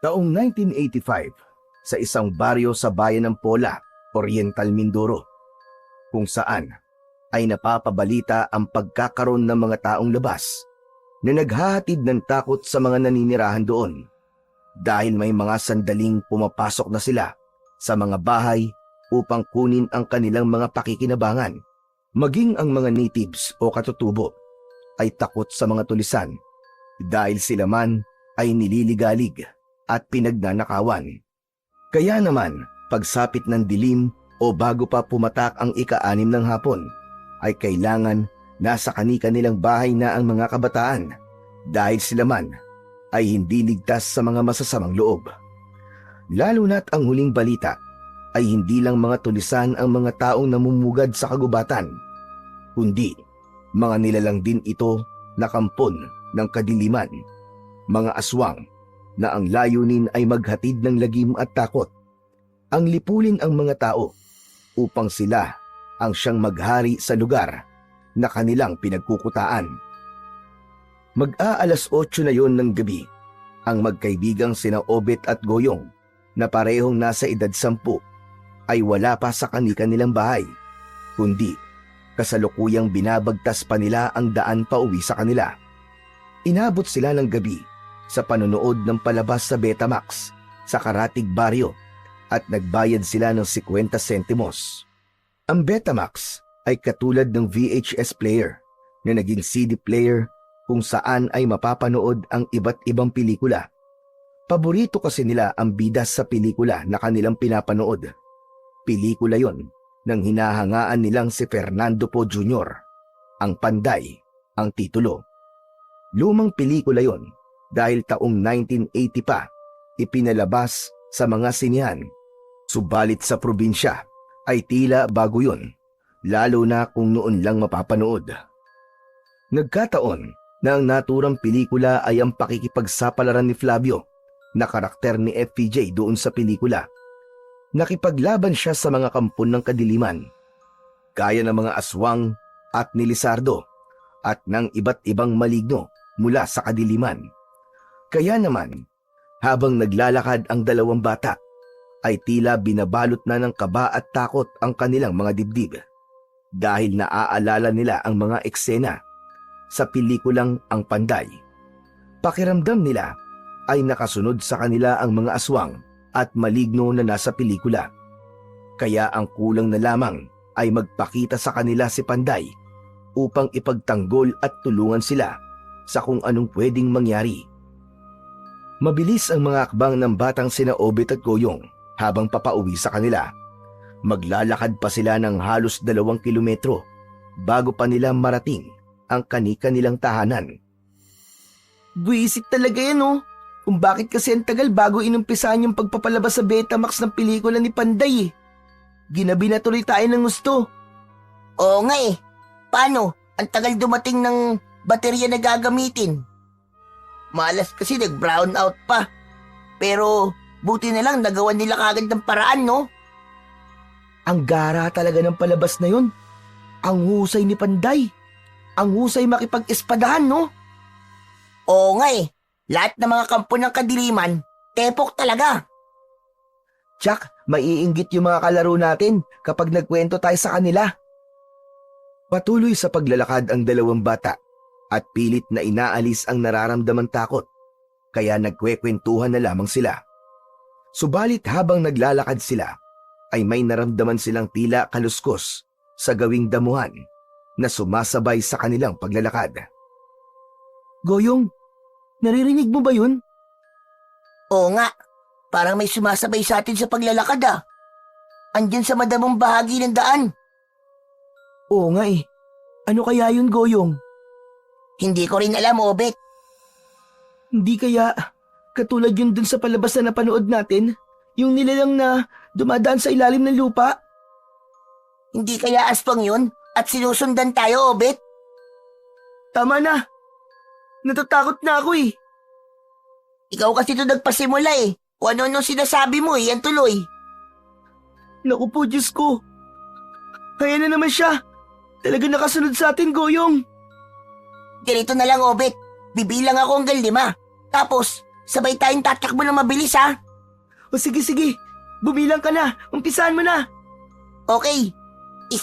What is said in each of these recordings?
Taong 1985, sa isang baryo sa bayan ng Pola, Oriental Mindoro, kung saan ay napapabalita ang pagkakaroon ng mga taong labas na naghahatid ng takot sa mga naninirahan doon dahil may mga sandaling pumapasok na sila sa mga bahay upang kunin ang kanilang mga pakikinabangan. Maging ang mga natives o katutubo ay takot sa mga tulisan dahil sila man ay nililigalig at pinagnanakawan. Kaya naman, pagsapit ng dilim o bago pa pumatak ang ika-6 ng hapon, ay kailangan nasa kani-kanilang bahay na ang mga kabataan dahil sila man ay hindi ligtas sa mga masasamang loob. Lalo na't ang huling balita ay hindi lang mga tulisan ang mga taong namumugad sa kagubatan, kundi mga nilalang din ito na kampon ng kadiliman, mga aswang na ang layunin ay maghatid ng lagim at takot. Ang lipulin ang mga tao upang sila ang siyang maghari sa lugar na kanilang pinagkukutaan. Mag-aalas 8 na yon ng gabi, ang magkaibigang sina Obet at Goyong na parehong nasa edad 10 ay wala pa sa kani-kanilang bahay, kundi kasalukuyang binabagtas pa nila ang daan pa uwi sa kanila. Inabot sila ng gabi sa panonood ng palabas sa Betamax sa Karatig Baryo at nagbayad sila ng 50 sentimos. Ang Betamax ay katulad ng VHS player na naging CD player kung saan ay mapapanood ang iba't ibang pelikula. Paborito kasi nila ang bida sa pelikula na kanilang pinapanood. Pelikula yon ng hinahangaan nilang si Fernando Poe Jr., Ang Panday, ang titulo. Lumang pelikula yon dahil taong 1980 pa ipinalabas sa mga sinihan. Subalit sa probinsya ay tila bago yon, lalo na kung noon lang mapapanood. Nagkataon na ang naturang pelikula ay ang pakikipagsapalaran ni Flavio na karakter ni FPJ doon sa pelikula. Nakipaglaban siya sa mga kampon ng kadiliman, gaya ng mga aswang at ni Lizardo at ng iba't ibang maligno mula sa kadiliman. Kaya naman, habang naglalakad ang dalawang bata, ay tila binabalot na ng kaba at takot ang kanilang mga dibdib dahil naaalala nila ang mga eksena sa pelikulang Ang Panday. Pakiramdam nila ay nakasunod sa kanila ang mga aswang at maligno na nasa pelikula. Kaya ang kulang na lamang ay magpakita sa kanila si Panday upang ipagtanggol at tulungan sila sa kung anong pwedeng mangyari. Mabilis ang mga akbang ng batang sina Obet at Goyong habang papauwi sa kanila. Maglalakad pa sila ng halos 2 kilometro bago pa nila marating ang kani-kanilang tahanan. Buisit talaga yan oh. Kung bakit kasi ang tagal bago inumpisahan yung pagpapalabas sa Betamax ng pelikula ni Panday eh. Ginabi na tuloy tayo ng gusto. Oo nga eh. Paano? Ang tagal dumating ng baterya na gagamitin. Malas kasi nag-brown out pa. Pero buti na lang nagawa nila kagad ng paraan, no? Ang gara talaga ng palabas na yun. Ang husay ni Panday. Ang husay makipag-espadahan, no? Oo nga eh. Lahat ng mga kampo ng kadiliman, tepok talaga. Jack, maiinggit yung mga kalaro natin kapag nagkwento tayo sa kanila. Patuloy sa paglalakad ang dalawang bata at pilit na inaalis ang nararamdamang takot, kaya nagkwekwentuhan na lamang sila. Subalit habang naglalakad sila, ay may naramdaman silang tila kaluskos sa gawing damuhan na sumasabay sa kanilang paglalakad. Goyong, naririnig mo ba yun? Oo nga, parang may sumasabay sa atin sa paglalakad ah. Andyan sa madamong bahagi ng daan. Oo nga eh. Ano kaya yun, Goyong? Hindi ko rin alam, Obet. Hindi kaya katulad yun dun sa palabas na napanood natin? Yung nilalang na dumadaan sa ilalim ng lupa? Hindi kaya aswang yun at sinusundan tayo, Obet? Tama na. Natatakot na ako eh. Ikaw kasi ito nagpasimula eh. Kung ano-ano sinasabi mo eh, yan tuloy. Naku po, Diyos ko. Kaya na naman siya. Talaga nakasunod sa atin, Goyong. Ganito na lang, Obet. Bibilang ako hanggang 5. Tapos, Sabay tayong tatakbo ng mabilis ha. O sige, bumilang ka na, umpisahan mo na. Okay. 1,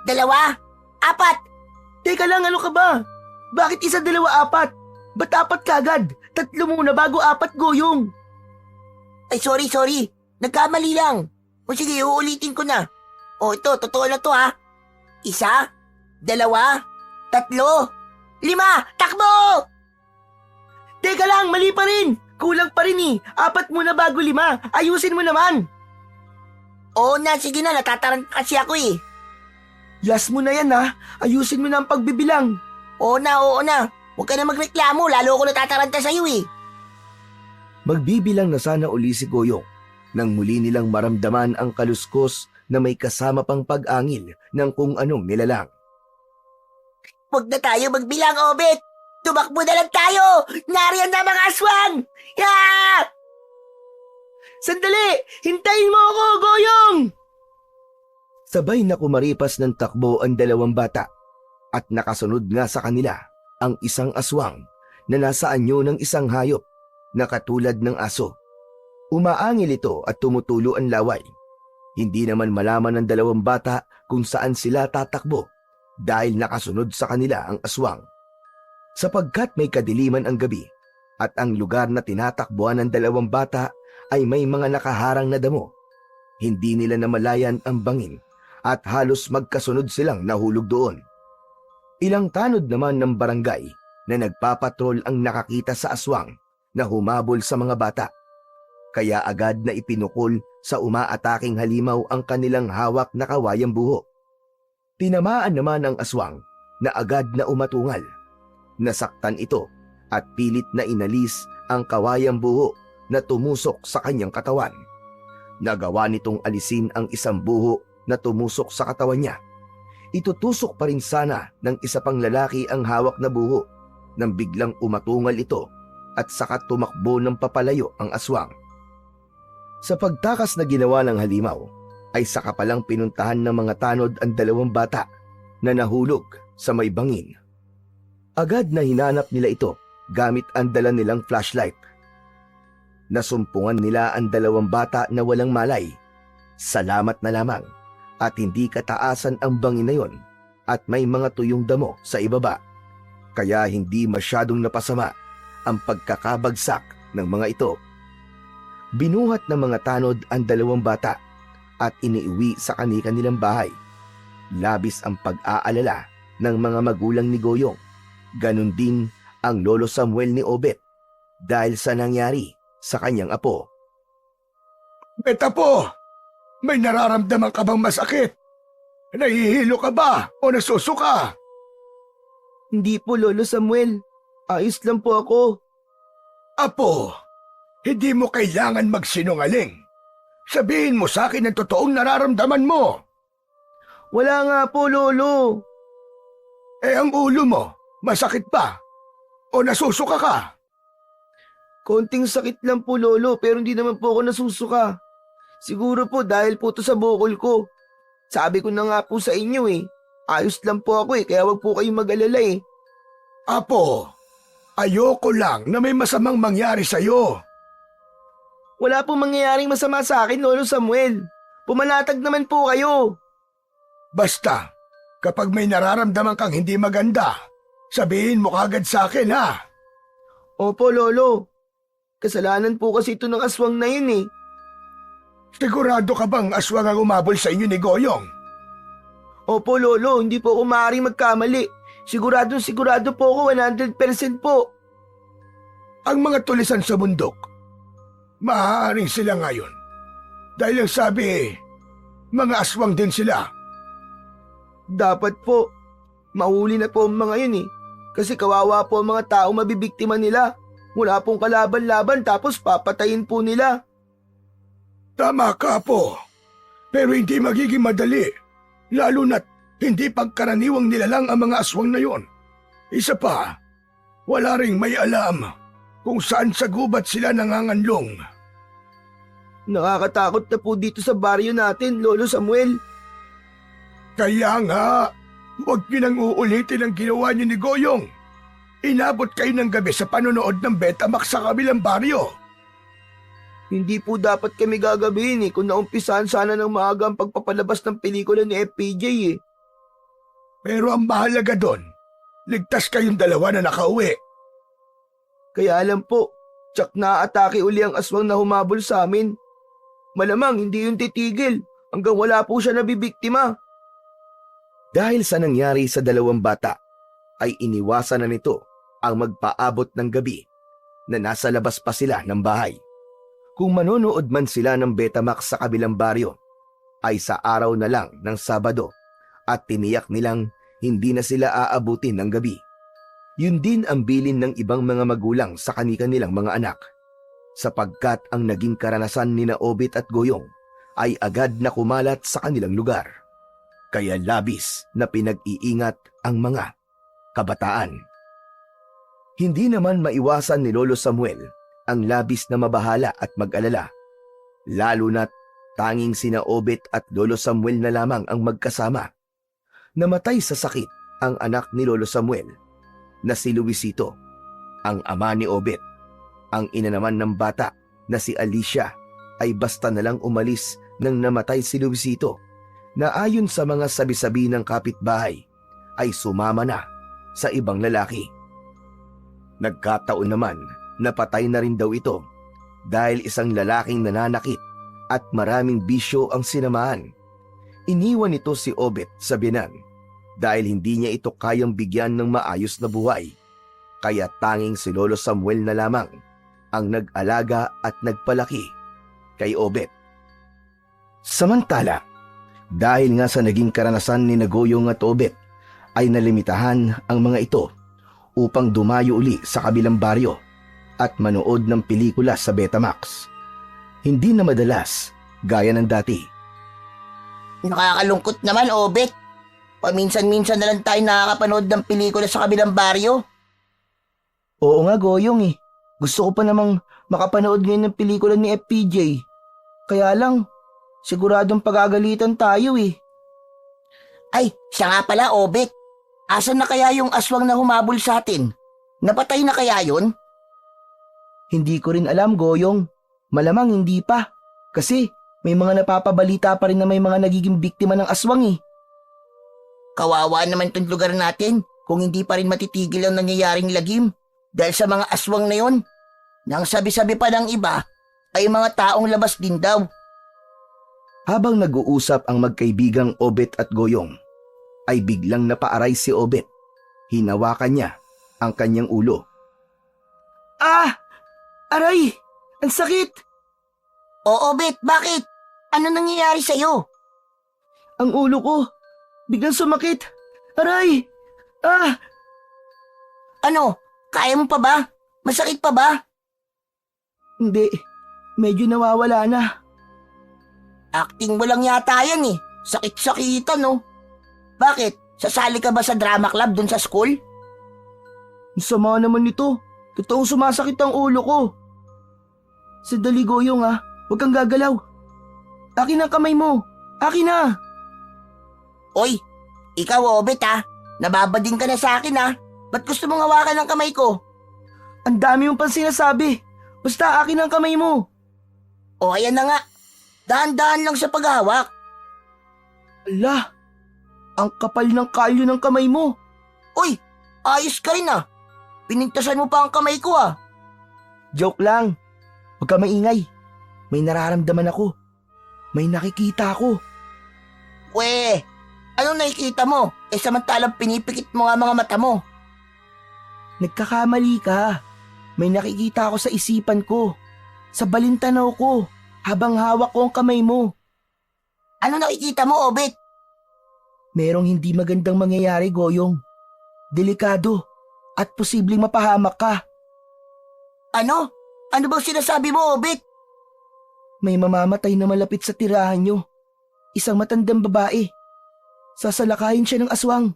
2, 4. Teka lang, ano ka ba? Bakit 1, 2, 4? Ba't 4 kagad? 3 muna bago 4, Goyong. Ay, sorry. Nagkamali lang. O sige, uulitin ko na. O ito, totoo na to ha. 1, 2, 3, 5. Takbo! Teka lang, mali pa rin. Kulang pa rin 4 muna bago 5. Ayusin mo naman. Oo na, sige na, natataranta kasi ako eh. Last mo na yan ha. Ayusin mo na ang pagbibilang. Oo na. Huwag ka na magreklamo, lalo ako natataranta sa'yo eh. Magbibilang na sana uli si Goyong nang muli nilang maramdaman ang kaluskos na may kasama pang pag-angil ng kung anong nilalang. Huwag na tayo magbilang, Obet. Tumakbo na lang tayo. Nariyan na mga aswang. Yeah! Sandali! Hintayin mo ako, Goyong! Sabay na kumaripas ng takbo ang 2 bata at nakasunod nga sa kanila ang isang aswang na nasa anyo ng isang hayop na katulad ng aso. Umaangil ito at tumutulo ang laway. Hindi naman malaman ng 2 bata kung saan sila tatakbo dahil nakasunod sa kanila ang aswang. Sapagkat may kadiliman ang gabi at ang lugar na tinatakbuhan ng 2 bata ay may mga nakaharang na damo. Hindi nila namalayan ang bangin at halos magkasunod silang nahulog doon. Ilang tanod naman ng barangay na nagpapatrol ang nakakita sa aswang na humabol sa mga bata. Kaya agad na ipinukol sa umaataking halimaw ang kanilang hawak na kawayang buho. Tinamaan naman ang aswang na agad na umatungal. Nasaktan ito at pilit na inalis ang kawayang buho na tumusok sa kanyang katawan. Nagawa nitong alisin ang isang buho na tumusok sa katawan niya. Itutusok pa rin sana ng isa pang lalaki ang hawak na buho nang biglang umatungal ito at saka tumakbo ng papalayo ang aswang. Sa pagtakas na ginawa ng halimaw, ay saka palang pinuntahan ng mga tanod ang 2 bata na nahulog sa may bangin. Agad na hinanap nila ito gamit ang dala nilang flashlight. Nasumpungan nila ang 2 bata na walang malay. Salamat na lamang at hindi kataasan ang bangin na yon at may mga tuyong damo sa ibaba. Kaya hindi masyadong napasama ang pagkakabagsak ng mga ito. Binuhat ng mga tanod ang 2 bata at iniuwi sa kanilang bahay. Labis ang pag-aalala ng mga magulang ni Goyong. Ganon din ang lolo Samuel ni Obet dahil sa nangyari sa kanyang apo. Betapo, may nararamdaman ka bang masakit? Nahihilo ka ba o nasusuka? Hindi po, Lolo Samuel. Ayos lang po ako. Apo, hindi mo kailangan magsinungaling. Sabihin mo sa akin ang totoong nararamdaman mo. Wala nga po, Lolo. Eh ang ulo mo, masakit ba? O nasusuka ka? Konting sakit lang po, Lolo, pero hindi naman po ako nasusuka. Siguro po dahil po to sa bukol ko. Sabi ko na nga po sa inyo ayos lang po ako kaya wag po kayong mag-alala Apo, ayoko lang na may masamang mangyari sa'yo. Wala pong mangyayaring masama sa akin, Lolo Samuel. Pumanatag naman po kayo. Basta, kapag may nararamdaman kang hindi maganda, sabihin mo kagad sa akin ha. Opo, Lolo. Kasalanan po kasi ito ng aswang na yun Sigurado ka bang aswang ang umabol sa inyo ni Goyong? Opo, Lolo. Hindi po ako maaaring magkamali. Sigurado po ako 100% po. Ang mga tulisan sa bundok, maaaring sila ngayon. Dahil ang sabi, mga aswang din sila. Dapat po. Mahuli na po ang mga yun Kasi kawawa po ang mga tao mabibiktima nila. Wala pong kalaban-laban tapos papatayin po nila. Tama ka po. Pero hindi magiging madali. Lalo na't hindi pagkaraniwang nilalang ang mga aswang na yon. Isa pa, wala ring may alam kung saan sa gubat sila nanganganlong. Nakakatakot na po dito sa baryo natin, Lolo Samuel. Kaya nga, huwag niyo nang uulitin ang ginawa niyo ni Goyong. Inabot kayo ng gabi sa panonood ng Betamax sa kabilang baryo. Hindi po dapat kami gagabihin kung naumpisahan sana ng maaga ang pagpapalabas ng pelikula ni FPJ eh. Pero ang mahalaga doon, ligtas kayong dalawa na nakauwi. Kaya alam po, tsak na-atake uli ang aswang na humabol sa amin. Malamang hindi yun titigil hanggang wala po siya nabibiktima. Dahil sa nangyari sa dalawang bata, ay iniwasan na nito ang magpaabot ng gabi na nasa labas pa sila ng bahay. Kung manonood man sila ng Betamax sa kabilang baryo, ay sa araw na lang ng Sabado at tiniyak nilang hindi na sila aabutin ng gabi. Yun din ang bilin ng ibang mga magulang sa kani-kanilang mga anak, sapagkat ang naging karanasan ni na Obet at Goyong ay agad na kumalat sa kanilang lugar. Kaya labis na pinag-iingat ang mga kabataan. Hindi naman maiwasan ni Lolo Samuel ang labis na mabahala at mag-alala, lalo na't tanging sina Obet at Lolo Samuel na lamang ang magkasama. Namatay sa sakit ang anak ni Lolo Samuel na si Luisito, ang ama ni Obet. Ang ina naman ng bata na si Alicia ay basta na lang umalis nang namatay si Luisito, na ayon sa mga sabi-sabi ng kapitbahay ay sumama na sa ibang lalaki. Nagkataon naman na patay na rin daw ito dahil isang lalaking nananakit at maraming bisyo ang sinamahan. Iniwan nito si Obet sa binan dahil hindi niya ito kayang bigyan ng maayos na buhay, kaya tanging si Lolo Samuel na lamang ang nag-alaga at nagpalaki kay Obet. Samantala, dahil nga sa naging karanasan ni Goyong at Obet, ay nalimitahan ang mga ito upang dumayo uli sa kabilang baryo at manood ng pelikula sa Betamax. Hindi na madalas gaya ng dati. Nakakalungkot naman, Obet. Paminsan-minsan na lang tayo nakakapanood ng pelikula sa kabilang baryo. Oo nga, Goyong eh. Gusto ko pa namang makapanood ngayon ng pelikula ni FPJ. Kaya lang, siguradong pagagalitan tayo eh. Ay, siya nga pala, Obet. Asan na kaya yung aswang na humabol sa atin? Napatay na kaya yun? Hindi ko rin alam, Goyong. Malamang hindi pa. Kasi may mga napapabalita pa rin na may mga nagiging biktima ng aswang eh. Kawawa naman tong lugar natin kung hindi pa rin matitigil ang nangyayaring lagim dahil sa mga aswang na yon. Nang sabi-sabi pa ng iba ay mga taong labas din daw. Habang nag-uusap ang magkaibigang Obet at Goyong, ay biglang napaaray si Obet. Hinawakan niya ang kanyang ulo. Ah! Aray! Ang sakit! Oo, Obet, bakit? Ano nangyayari sa'yo? Ang ulo ko! Biglang sumakit! Aray! Ah! Ano? Kaya mo pa ba? Masakit pa ba? Hindi. Medyo nawawala na. Acting mo lang yata yan eh. Sakit-sakitan no? Bakit? Sasali ka ba sa drama club dun sa school? Ang sama naman nito. Totoong sumasakit ang ulo ko. Sandali, Goyong ha. Huwag kang gagalaw. Akin ang kamay mo. Akin na. Oy, ikaw Obet ha. Nababading ka na sa akin ha. Ba't gusto mong hawakan ng kamay ko? Ang dami mong pang sinasabi. Basta akin ang kamay mo. O ayan na nga. Dahan-dahan lang sa paghawak. Ala, ang kapal ng kalyo ng kamay mo. Uy, ayos ka rin ah. Pinintasan mo pa ang kamay ko ah. Joke lang. Huwag ka maingay. May nararamdaman ako. May nakikita ako. Weh, anong nakikita mo? Samantalang pinipikit mo nga mga mata mo. Nagkakamali ka. May nakikita ako sa isipan ko. Sa balintanaw ko. Habang hawak ko ang kamay mo. Ano nakikita mo, Obet? Merong hindi magandang mangyayari, Goyong. Delikado. At posibleng mapahamak ka. Ano? Ano bang sinasabi mo, Obet? May mamamatay na malapit sa tirahan nyo. Isang matandang babae. Sasalakayin siya ng aswang.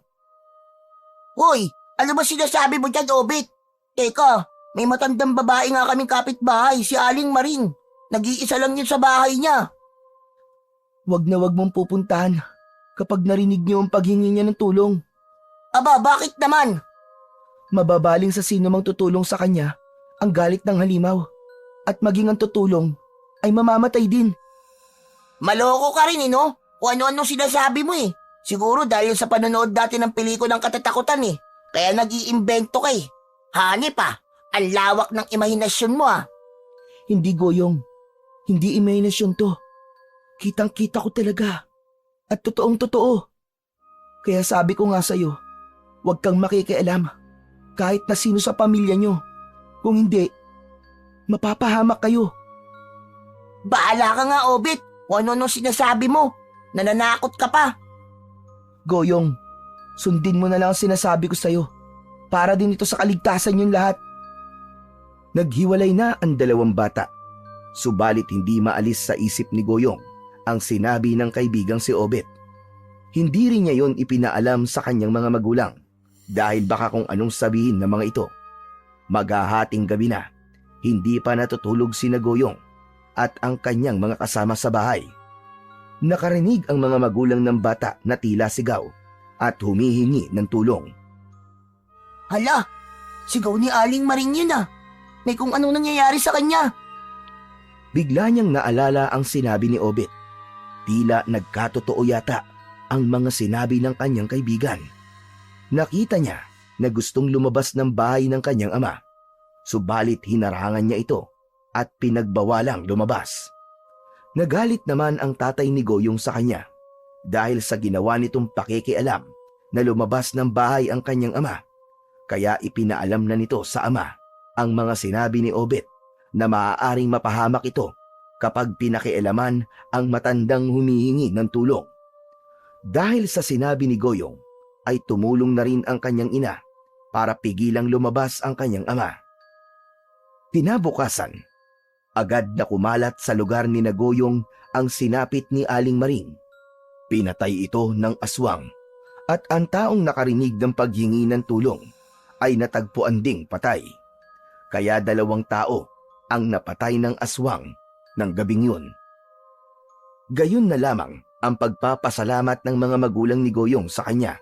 Hoy, ano ba sinasabi mo dyan, Obet? Teka, may matandang babae nga kaming kapitbahay, si Aling Maring. Nag-iisa lang yun sa bahay niya. Wag na wag mong pupuntahan kapag narinig niyo ang paghingi niya ng tulong. Aba, bakit naman? mababaling sa sino mang tutulong sa kanya ang galit ng halimaw at maging ang tutulong ay mamamatay din. Maloko ka rin no? O ano-ano sinasabi mo Siguro dahil sa panonood dati ng pelikulang katatakutan Kaya nag-iimbento ka Hanip ang lawak ng imahinasyon mo Hindi Goyong, hindi imahinasyon to. Kitang-kita ko talaga at totoong totoo. Kaya sabi ko nga sa'yo, huwag kang makikialam kahit na sino sa pamilya nyo. Kung hindi, mapapahamak kayo. Bahala ka nga, Obit. O ano-ano sinasabi mo. Nananakot ka pa. Goyong, sundin mo na lang ang sinasabi ko sa'yo para din ito sa kaligtasan yung lahat. Naghiwalay na ang dalawang bata, subalit hindi maalis sa isip ni Goyong ang sinabi ng kaibigang si Obet. Hindi rin niya yon ipinaalam sa kanyang mga magulang dahil baka kung anong sabihin ng mga ito. Maghahating gabi na, hindi pa natutulog si Goyong at ang kanyang mga kasama sa bahay. Nakarinig ang mga magulang ng bata na tila sigaw at humihingi ng tulong. Hala, sigaw ni Aling Maring yun May kung anong nangyayari sa kanya. Bigla niyang naalala ang sinabi ni Obet. Tila nagkatotoo yata ang mga sinabi ng kanyang kaibigan. Nakita niya na gustong lumabas ng bahay ng kanyang ama, subalit hinarangan niya ito at pinagbawalang lumabas. Nagalit naman ang tatay ni Goyong sa kanya dahil sa ginawa nitong pakikialam na lumabas ng bahay ang kanyang ama, kaya ipinaalam na nito sa ama ang mga sinabi ni Obet na maaaring mapahamak ito kapag pinakialaman ang matandang humihingi ng tulong. Dahil sa sinabi ni Goyong, ay tumulong na rin ang kanyang ina para pigilang lumabas ang kanyang ama. Kinabukasan, agad na kumalat sa lugar ni Goyong ang sinapit ni Aling Maring. Pinatay ito ng aswang at ang taong nakarinig ng paghingi ng tulong ay natagpuan ding patay. Kaya 2 tao ang napatay ng aswang ng gabing yun. Gayon na lamang ang pagpapasalamat ng mga magulang ni Goyong sa kanya.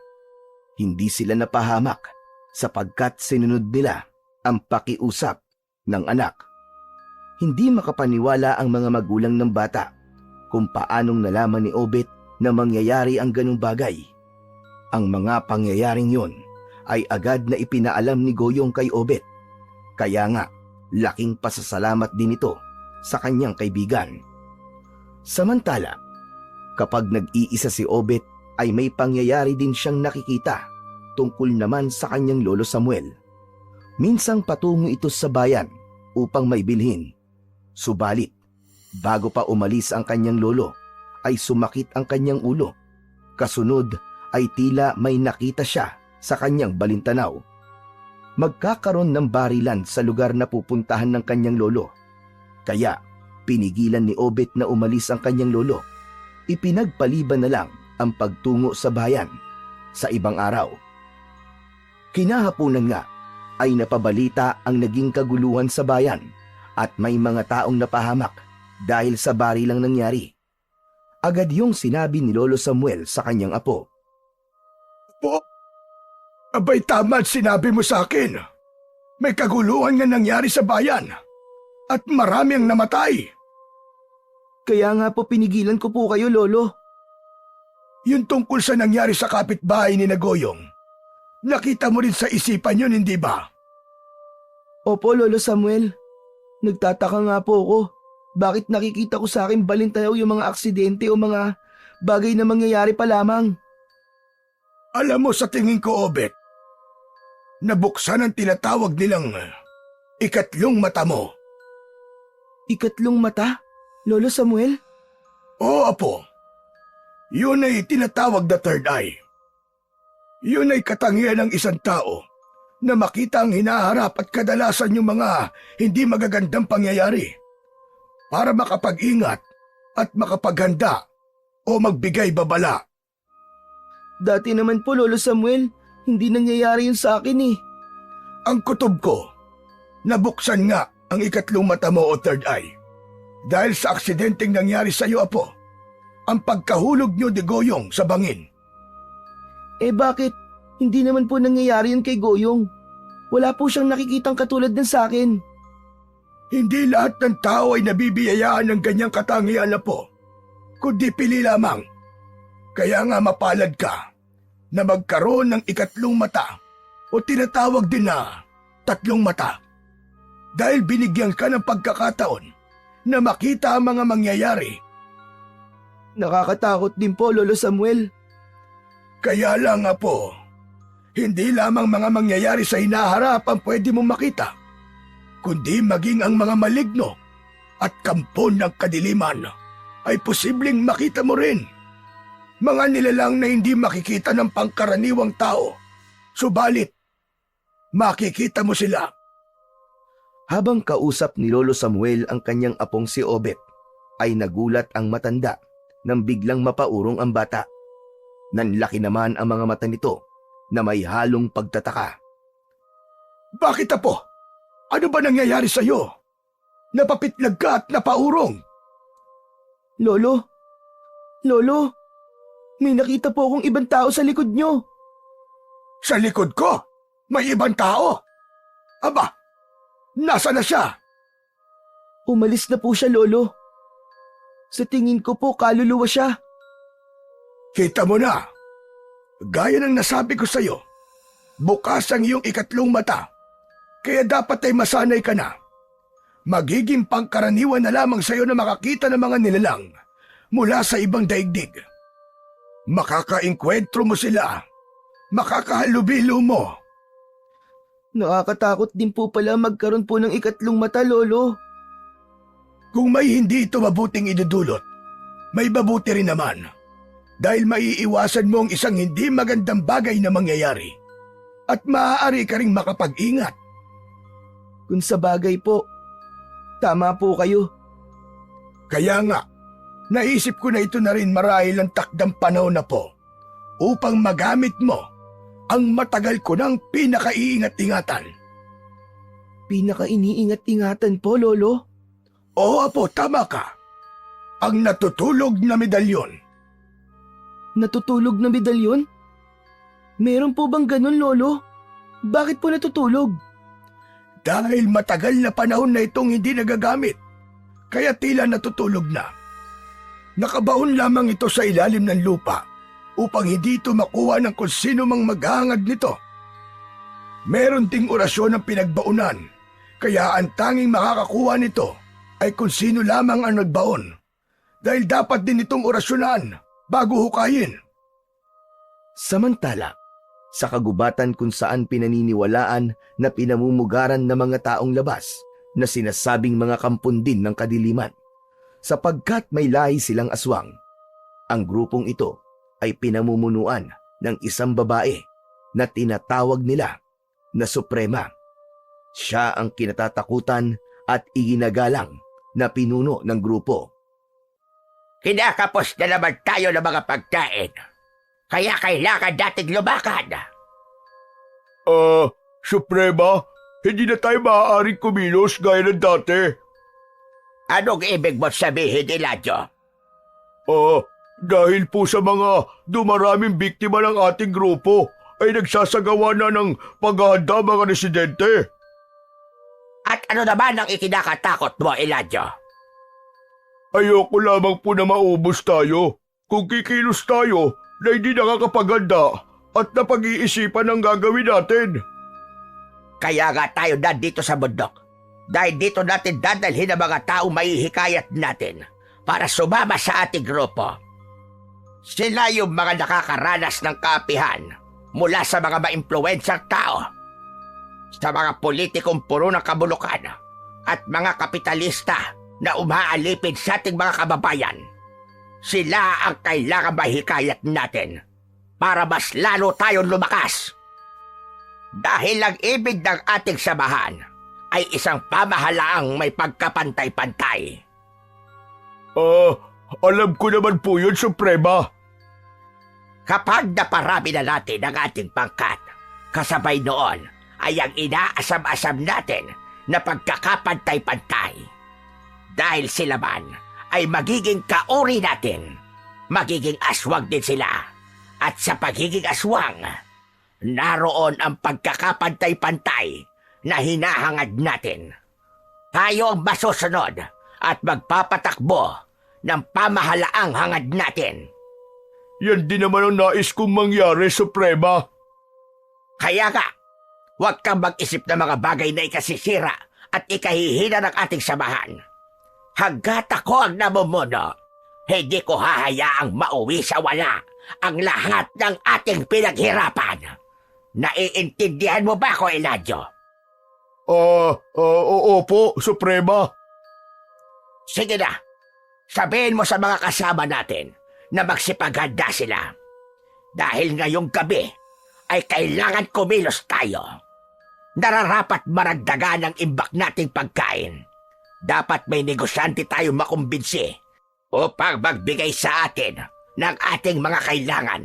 Hindi sila napahamak sapagkat sinunod nila ang pakiusap ng anak. Hindi makapaniwala ang mga magulang ng bata kung paanong nalaman ni Obet na mangyayari ang ganung bagay. Ang mga pangyayaring yun ay agad na ipinaalam ni Goyong kay Obet. Kaya nga, laking pasasalamat din ito sa kanyang kaibigan. Samantala, kapag nag-iisa si Obet ay may pangyayari din siyang nakikita tungkol naman sa kanyang lolo Samuel. Minsang patungo ito sa bayan upang may bilhin. Subalit, bago pa umalis ang kanyang lolo, ay sumakit ang kanyang ulo. Kasunod ay tila may nakita siya sa kanyang balintanaw. Magkakaroon ng barilan sa lugar na pupuntahan ng kanyang lolo. Kaya, pinigilan ni Obet na umalis ang kanyang lolo. Ipinagpaliban na lang ang pagtungo sa bayan sa ibang araw. Kinahaponan nga ay napabalita ang naging kaguluhan sa bayan at may mga taong napahamak dahil sa barilang nangyari. Agad yung sinabi ni Lolo Samuel sa kanyang apo. Po, abay tama at sinabi mo sa akin. May kaguluhan nga nangyari sa bayan at marami ang namatay. Kaya nga po pinigilan ko po kayo, Lolo. Yung tungkol sa nangyari sa kapitbahay ni Goyong, nakita mo rin sa isipan yun, hindi ba? Opo, Lolo Samuel. Nagtataka nga po ako. Bakit nakikita ko sa akin balintanaw yung mga aksidente o mga bagay na mangyayari pa lamang? Alam mo, sa tingin ko, Obet, nabuksan ang tinatawag nilang ikatlong mata mo. Ikatlong mata? Lolo Samuel? Oo, Apo. Yun ay tinatawag na third eye. Yun ay katangian ng isang tao na makita ang hinaharap at kadalasan yung mga hindi magagandang pangyayari para makapag-ingat at makapaghanda o magbigay babala. Dati naman po, Lolo Samuel, hindi nangyayari yun sa akin eh. Ang kutob ko, nabuksan nga ang ikatlong mata mo o third eye. Dahil sa aksidenteng nangyari sa iyo, Apo, ang pagkahulog niyo ni Goyong sa bangin. Eh bakit? Hindi naman po nangyayari yun kay Goyong. Wala po siyang nakikitang katulad ng sa akin. Hindi lahat ng tao ay nabibiyayaan ng ganyang katangian na po, kundi pili lamang. Kaya nga mapalad ka na magkaroon ng ikatlong mata o tinatawag din na tatlong mata. Dahil binigyan ka ng pagkakataon na makita ang mga mangyayari. Nakakatakot din po, Lolo Samuel. Kaya lang nga po, hindi lamang mga mangyayari sa hinaharap ang pwede mong makita, kundi maging ang mga maligno at kampon ng kadiliman ay posibleng makita mo rin. Mga nilalang na hindi makikita ng pangkaraniwang tao, subalit makikita mo sila. Habang kausap ni Lolo Samuel ang kanyang apong si Obet, ay nagulat ang matanda nang biglang mapaurong ang bata. Nanlaki naman ang mga mata nito na may halong pagtataka. Bakit apo? Ano ba nangyayari sa iyo? Napapitlag ka at napaurong. Lolo, may nakita po akong ibang tao sa likod nyo. Sa likod ko, may ibang tao. Aba, nasa na siya? Umalis na po siya, Lolo. Sa tingin ko po, kaluluwa siya. Kita mo na. Gaya ng nasabi ko sa iyo, bukas ang iyong ikatlong mata. Kaya dapat ay masanay ka na. Magiging pangkaraniwan na lamang sa iyo na makakita ng mga nilalang mula sa ibang daigdig. Makakaengkwentro mo sila. Makakahalubilo mo. Nakakatakot din po pala magkaroon po ng ikatlong mata, Lolo. Kung may hindi ito mabuting idudulot, may mabuti rin naman. Dahil maiiwasan mo ang isang hindi magandang bagay na mangyayari. At maaari ka ring makapag-ingat. Kung sa bagay po, tama po kayo. Kaya nga, naisip ko na ito na rin marahil ang takdang panahon na po upang magamit mo ang matagal ko ng pinaka-iingat-ingatan. Pinaka-iniingat-ingatan po, Lolo? Oo apo, tama ka. Ang natutulog na medalyon. Natutulog na medalyon? Meron po bang ganun, Lolo? Bakit po natutulog? Dahil matagal na panahon na itong hindi nagagamit, kaya tila natutulog na. Nakabaon lamang ito sa ilalim ng lupa upang hindi ito makuha ng kung sino mang maghahangad nito. Meron ding orasyon ang pinagbaunan, kaya ang tanging makakakuha nito ay kung sino lamang ang nagbaon. Dahil dapat din itong orasyonan bago hukayin. Samantala, sa kagubatan kung saan pinaniniwalaan na pinamumugaran ng mga taong labas na sinasabing mga kampundin ng kadiliman, sapagkat may lahi silang aswang, ang grupong ito ay pinamumunuan ng isang babae na tinatawag nila na Suprema. Siya ang kinatatakutan at iginagalang na pinuno ng grupo. Kinakapos na naman tayo ng mga pagkain. Kaya kailangan natin lumakad. Suprema, hindi na tayo maaaring kumilos gaya ng dati. Anong ibig mo sabihin, Eladio? Dahil po sa mga dumaraming biktima ng ating grupo, ay nagsasagawa na ng paghahanda mga residente. At ano naman ang ikinakatakot mo, Eladio? Ayoko lamang po na maubos tayo. Kung kikilos tayo na hindi nakakapaghanda at napag-iisipan ang gagawin natin. Kaya nga tayo nandito sa bundok. Dahil dito natin dadalhin ang mga tao maihikayat natin para sumama sa ating grupo. Sila yung mga nakakaranas ng kaapihan mula sa mga maimpluwensyang tao, sa mga politikong puro ng kabulukan at mga kapitalista na umaalipin sa ating mga kababayan. Sila ang kailangan mahikayat natin para mas lalo tayong lumakas. Dahil ang ibig ng ating samahan ay isang pamahalaang may pagkapantay-pantay. Alam ko naman po yun, Suprema. Kapag naparami na natin ang ating pangkat, kasabay noon ay ang inaasam-asam natin na pagkakapantay-pantay. Dahil sila man ay magiging kauri natin, magiging aswang din sila. At sa pagiging aswang, naroon ang pagkakapantay-pantay na hinahangad natin. Tayo ang masusunod at magpapatakbo ng pamahalaang hangad natin. Yan din naman ang nais kong mangyari, Suprema. Kaya nga, huwag kang mag-isip ng mga bagay na ikasisira at ikahihina ng ating samahan. Hanggat ako ang namumuno, hindi ko hahayaang mauwi sa wala ang lahat ng ating pinaghirapan. Naiintindihan mo ba ako, Eladio? Opo, Suprema. Sige na, sabihin mo sa mga kasama natin na magsipaghanda sila. Dahil ngayong gabi ay kailangan kumilos tayo. Nararapat maragdagan ang imbak nating pagkain. Dapat may negosyante tayo makumbinsi upang magbigay sa atin ng ating mga kailangan.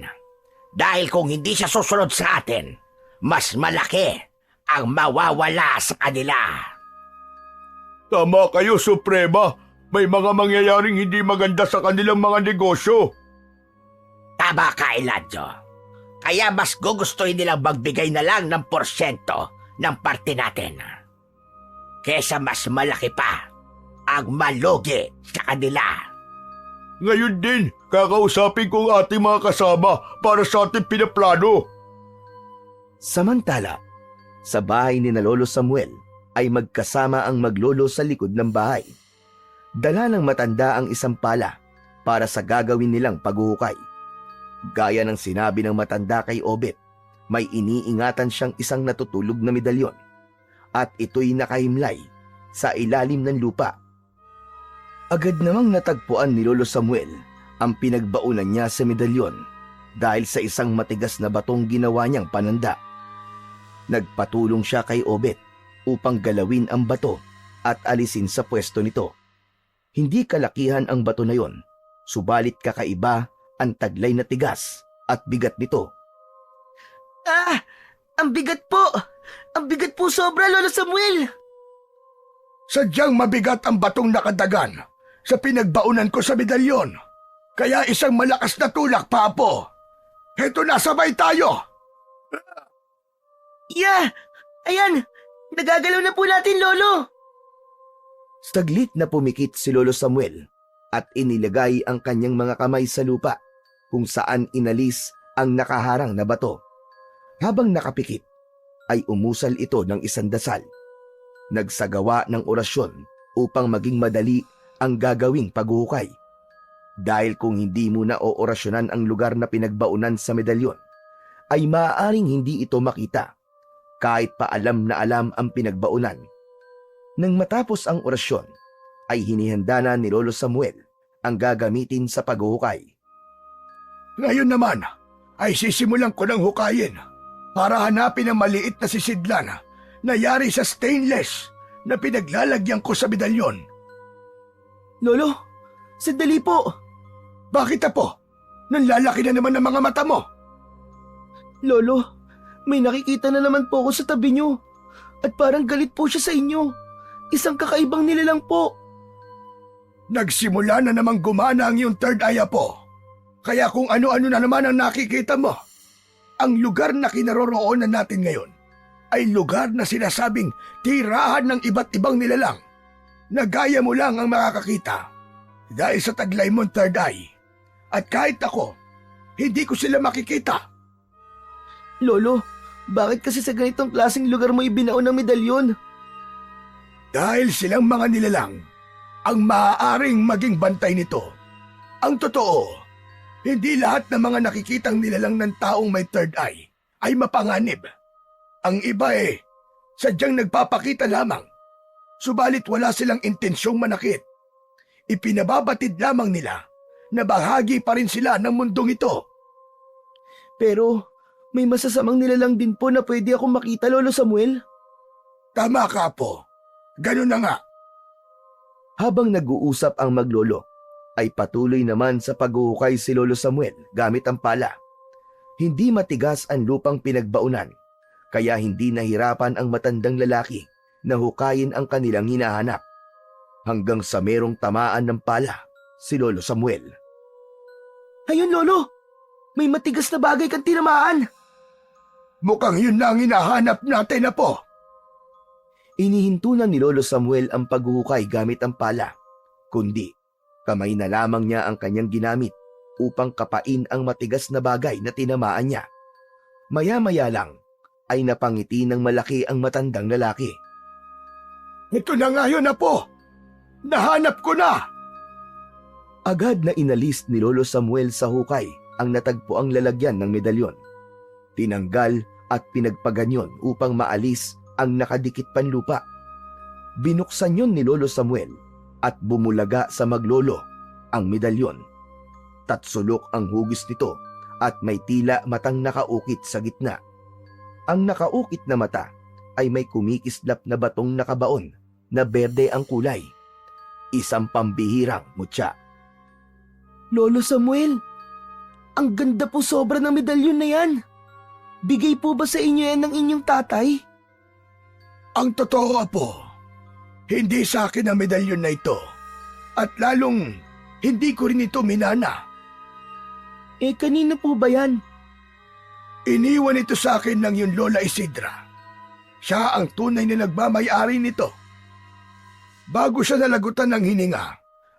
Dahil kung hindi siya susunod sa atin, mas malaki ang mawawala sa kanila. Tama kayo, Suprema. May mga mangyayaring hindi maganda sa kanilang mga negosyo. Tama ka, Eladio. Kaya mas gugustuhin nilang magbigay na lang ng porsyento ng parte natin. Kesa mas malaki pa ang malugi sa kanila. Ngayon din, kakausapin ko ang ating mga kasama para sa ating pinaplano. Samantala, sa bahay ni na Lolo Samuel ay magkasama ang maglolo sa likod ng bahay. Dala ng matanda ang isang pala para sa gagawin nilang paghuhukay. Gaya ng sinabi ng matanda kay Obet, may iniingatan siyang isang natutulog na medalyon at ito'y nakahimlay sa ilalim ng lupa. Agad namang natagpuan ni Lolo Samuel ang pinagbaunan niya sa medalyon dahil sa isang matigas na batong ginawa niyang pananda. Nagpatulong siya kay Obet upang galawin ang bato at alisin sa pwesto nito. Hindi kalakihan ang bato na yon, subalit kakaiba ang taglay na tigas at bigat nito. Ang bigat po! Ang bigat po sobra, Lolo Samuel! Sadyang mabigat ang batong nakadagan sa pinagbaunan ko sa medalyon. Kaya isang malakas na tulak, Papo. Heto na, sabay tayo! Ayan! Nagagalaw na po natin, Lolo! Saglit na pumikit si Lolo Samuel at inilagay ang kanyang mga kamay sa lupa kung saan inalis ang nakaharang na bato. Habang nakapikit, ay umusal ito ng isang dasal. Nagsagawa ng orasyon upang maging madali ang gagawing paghuhukay. Dahil kung hindi mo na oorasyonan ang lugar na pinagbaunan sa medalyon, ay maaaring hindi ito makita kahit pa alam na alam ang pinagbaunan. Nang matapos ang orasyon, ay hinihanda na ni Lolo Samuel ang gagamitin sa paghuhukay. Ngayon naman, ay sisimulan ko ng hukayin para hanapin ang maliit na sisidlan na yari sa stainless na pinaglalagyan ko sa medalyon. Lolo, sandali po! Bakit Apo? Nanlalaki na naman ang mga mata mo. Lolo, may nakikita na naman po ako sa tabi niyo. At parang galit po siya sa inyo. Isang kakaibang nilalang po. Nagsimula na namang gumana ang iyong third eye, Apo. Kaya kung ano-ano na naman ang nakikita mo, ang lugar na kinaroroonan natin ngayon ay lugar na sinasabing tirahan ng iba't ibang nilalang na gaya mo lang ang makakakita dahil sa taglay mong third eye. At kahit ako, hindi ko sila makikita. Lolo, bakit kasi sa ganitong klaseng lugar mo ibinaon ng medalyon? Dahil silang mga nilalang ang maaaring maging bantay nito. Ang totoo, hindi lahat ng mga nakikitang nilalang ng taong may third eye ay mapanganib. Ang iba sadyang nagpapakita lamang, subalit wala silang intensyong manakit. Ipinababatid lamang nila na bahagi pa rin sila ng mundong ito. Pero may masasamang nilalang din po na pwede akong makita, Lolo Samuel. Tama ka po. Ganun na nga. Habang nag-uusap ang maglolo, ay patuloy naman sa paghuhukay si Lolo Samuel gamit ang pala. Hindi matigas ang lupang pinagbaunan, kaya hindi nahirapan ang matandang lalaki na hukayin ang kanilang hinahanap. Hanggang sa merong tamaan ng pala si Lolo Samuel. Ayun, Lolo! May matigas na bagay kang tinamaan! Mukhang yun na ang hinahanap natin, Apo. Inihintunan ni Lolo Samuel ang paghuhukay gamit ang pala, kundi kamay na lamang niya ang kanyang ginamit upang kapain ang matigas na bagay na tinamaan niya. Maya-maya lang ay napangiti ng malaki ang matandang lalaki. Ito na nga yun, Apo. Nahanap ko na. Agad na inalis ni Lolo Samuel sa hukay ang natagpuang lalagyan ng medalyon. Tinanggal at pinagpaganyon upang maalis ang nakadikit panlupa. Binuksan yun ni Lolo Samuel at bumulaga sa maglolo ang medalyon. Tatsulok ang hugis nito at may tila matang nakaukit sa gitna. Ang nakaukit na mata ay may kumikislap na batong nakabaon na berde ang kulay. Isang pambihirang mutya. Lolo Samuel, ang ganda po sobra ng medalyon na yan. Bigay po ba sa inyo yan ng inyong tatay? Ang totoo, Apo, hindi sa akin ang medalyon na ito. At lalong hindi ko rin ito minana. Eh kanino po ba yan? Iniwan ito sa akin ng yung Lola Isidra. Siya ang tunay na nagmamay-ari nito. Bago siya nalagutan ng hininga,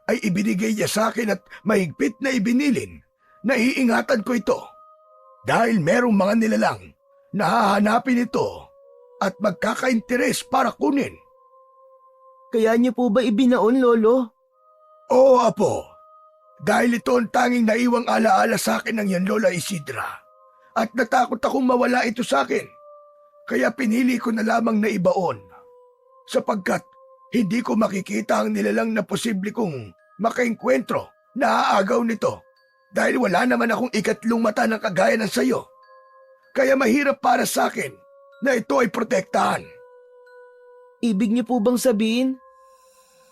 ay ibinigay niya sa akin at mahigpit na ibinilin na iingatan ko ito. Dahil merong mga nilalang na hahanapin ito at magkakainteres para kunin. Kaya niyo po ba ibinaon, Lolo? Oo, Apo. Dahil ito ang tanging naiwang alaala sa akin ng yan Lola Isidra. At natakot akong mawala ito sa akin. Kaya pinili ko na lamang na ibaon. Sapagkat hindi ko makikita ang nilalang na posible kong makainkwentro na aagaw nito. Dahil wala naman akong ikatlong mata ng kagaya ng sayo. Kaya mahirap para sa akin na ito ay protektahan. Ibig niyo po bang sabihin,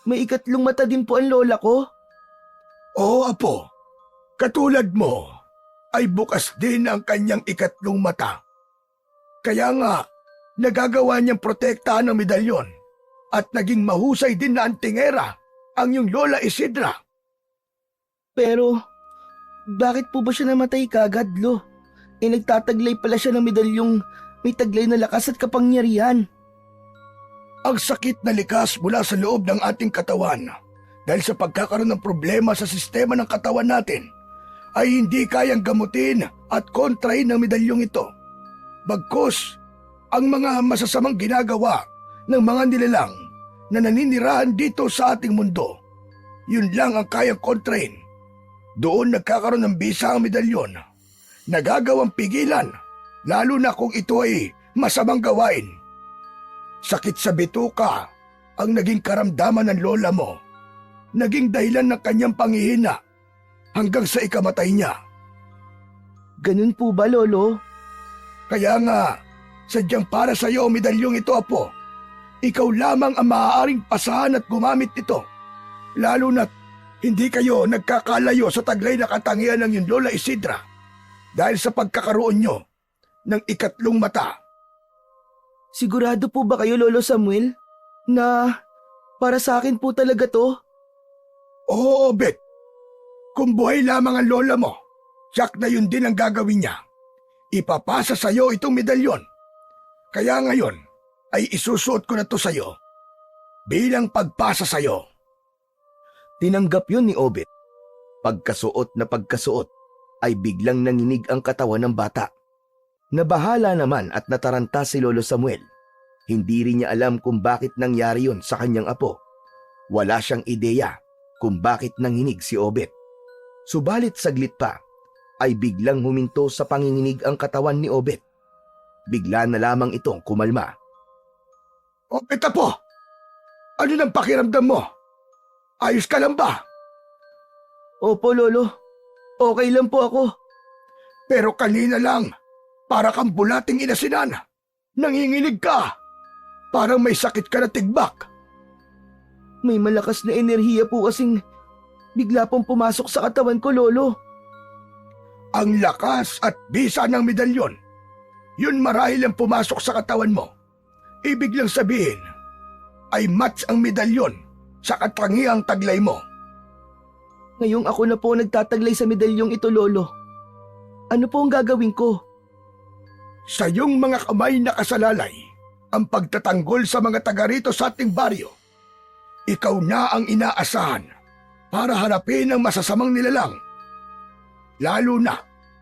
may ikatlong mata din po ang lola ko? Oo, Apo. Katulad mo, ay bukas din ang kanyang ikatlong mata. Kaya nga, nagagawa niyang protektahan ng medalyon at naging mahusay din na antingera ang iyong Lola Isidra. Pero, bakit po ba siya namatay kagad, Lo? Eh nagtataglay pala siya ng medalyong may taglay na lakas at kapangyarihan. Ang sakit na likas mula sa loob ng ating katawan dahil sa pagkakaroon ng problema sa sistema ng katawan natin ay hindi kayang gamutin at kontrahin ng medalyong ito. Bagkus, ang mga masasamang ginagawa ng mga nilalang na naninirahan dito sa ating mundo, yun lang ang kayang kontrahin. Doon nagkakaroon ng bisa ang medalyon, nagagawang pigilan, lalo na kung ito ay masamang gawain. Sakit sa bituka ang naging karamdaman ng lola mo. Naging dahilan ng kanyang panghihina hanggang sa ikamatay niya. Ganun po ba, Lolo? Kaya nga, sadyang para sa iyo medalyong ito, Apo. Ikaw lamang ang maaaring pasahan at gumamit nito. Lalo na't hindi kayo nagkakalayo sa taglay na katangian ng iyong Lola Isidra dahil sa pagkakaroon nyo ng ikatlong mata. Sigurado po ba kayo, Lolo Samuel, na para sa akin po talaga to? Oo, Bet. Kung buhay lamang ang lola mo, siyak na yun din ang gagawin niya. Ipapasa sa iyo itong medalyon. Kaya ngayon ay isusuot ko na to sa iyo bilang pagpasa sa iyo. Tinanggap yun ni Obed. Pagkasuot na pagkasuot ay biglang nanginig ang katawan ng bata. Nabahala naman at nataranta si Lolo Samuel. Hindi rin niya alam kung bakit nangyari yun sa kanyang apo. Wala siyang ideya kung bakit nanginig si Obed. Subalit saglit pa ay biglang huminto sa panginginig ang katawan ni Obed. Bigla na lamang itong kumalma. Obed, Apo! Ano nang pakiramdam mo? Ayos ka lang ba? Opo, Lolo. Okay lang po ako. Pero kanina lang, para kang bulating inasinan. Nanginginig ka. Parang may sakit ka na tigbak. May malakas na enerhiya po kasing bigla pong pumasok sa katawan ko, Lolo. Ang lakas at bisa ng medalyon, yun marahil ang pumasok sa katawan mo. Ibig lang sabihin, ay match ang medalyon sa katangiang taglay mo. Ngayong ako na po nagtataglay sa medalyong ito, Lolo. Ano po ang gagawin ko? Sa iyong mga kamay nakasalalay ang pagtatanggol sa mga taga rito sa ating baryo. Ikaw na ang inaasahan para harapin ang masasamang nilalang. Lalo na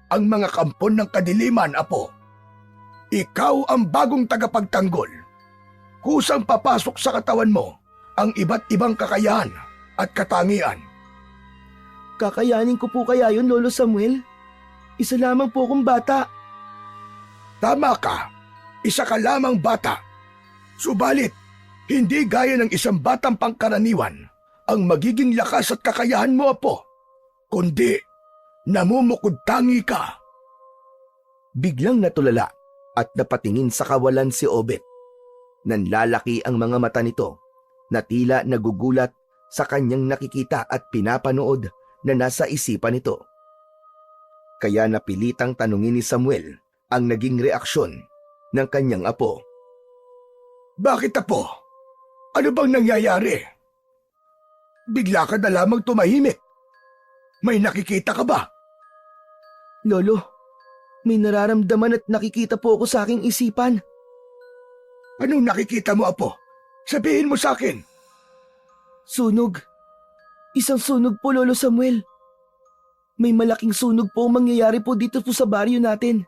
ang mga kampon ng kadiliman, Apo. Ikaw ang bagong tagapagtanggol. Kusang papasok sa katawan mo ang iba't ibang kakayahan at katangian. Kakayanin ko po kaya yun, Lolo Samuel? Isa lamang po akong bata. Tama ka, isa ka lamang bata. Subalit, hindi gaya ng isang batang pangkaraniwan ang magiging lakas at kakayahan mo, Apo. Kundi, namumukod-tangi ka. Biglang natulala at napatingin sa kawalan si Obet. Nanlalaki ang mga mata nito na tila nagugulat sa kanyang nakikita at pinapanood na nasa isipan nito. Kaya napilitang tanungin ni Samuel ang naging reaksyon ng kanyang apo. Bakit, Apo? Ano bang nangyayari? Bigla ka na lamang tumahimik. May nakikita ka ba? Lolo, may nararamdaman at nakikita po ako sa aking isipan. Anong nakikita mo, Apo? Sabihin mo sa akin. Sunog. Isang sunog po, Lolo Samuel. May malaking sunog po ang mangyayari po dito po sa baryo natin.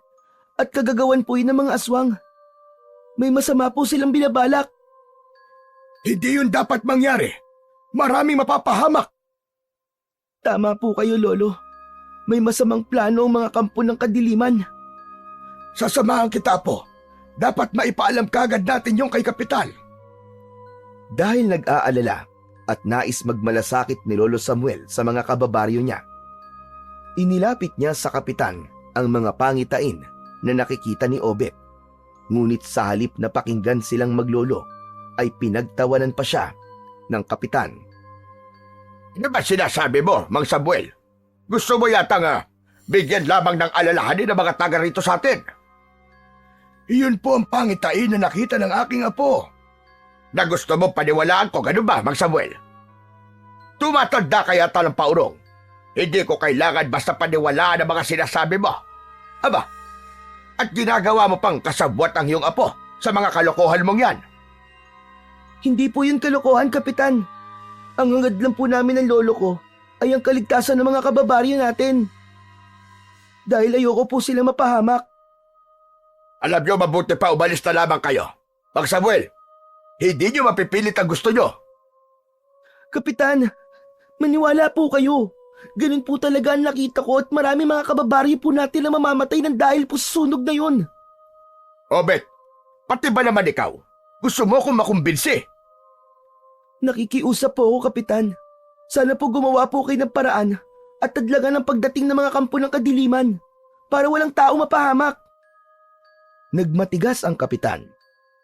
At kagagawan po yun ng mga aswang. May masama po silang binabalak. Hindi yun dapat mangyari. Maraming mapapahamak. Tama po kayo, Lolo. May masamang plano ang mga kampo ng kadiliman. Sasamahan kita, Apo. Dapat maipaalam kagad natin yung kay Kapitan. Dahil nag-aalala at nais magmalasakit ni Lolo Samuel sa mga kababaryo niya, inilapit niya sa kapitan ang mga pangitain na nakikita ni Obet. Ngunit sa halip na pakinggan silang maglolo, ay pinagtawanan pa siya ng kapitan. Ano ba sinasabi mo, Mang Samuel? Gusto mo yata bigyan lamang ng alalahanin ng mga taga rito sa atin? Iyon po ang pangitain na nakita ng aking apo. Na gusto mo paniwalaan ko, ganun ba, Mang Samuel? Tumatanda kaya ng paurong. Hindi ko kailangan basta paniwalaan ang mga sinasabi mo. Aba, at ginagawa mo pang kasabwat ang iyong apo sa mga kalokohan mong yan. Hindi po yun kalokohan, Kapitan. Ang hangad lang po namin ng lolo ko ay ang kaligtasan ng mga kababaryo natin. Dahil ayoko po sila mapahamak. Alam niyo, mabuti pa umalis na lamang kayo. Mang Samuel, hindi niyo mapipilit ang gusto niyo. Kapitan, maniwala po kayo. Ganun po talaga ang nakita ko at marami mga kababaryo po natin na mamamatay ng dahil po sa sunog na yun. Obet, pati ba naman ikaw? Gusto mo akong makumbinsi? Nakikiusap po ako, Kapitan. Sana po gumawa po kayo ng paraan at tadlagan ang pagdating ng mga kampo ng kadiliman para walang tao mapahamak. Nagmatigas ang kapitan.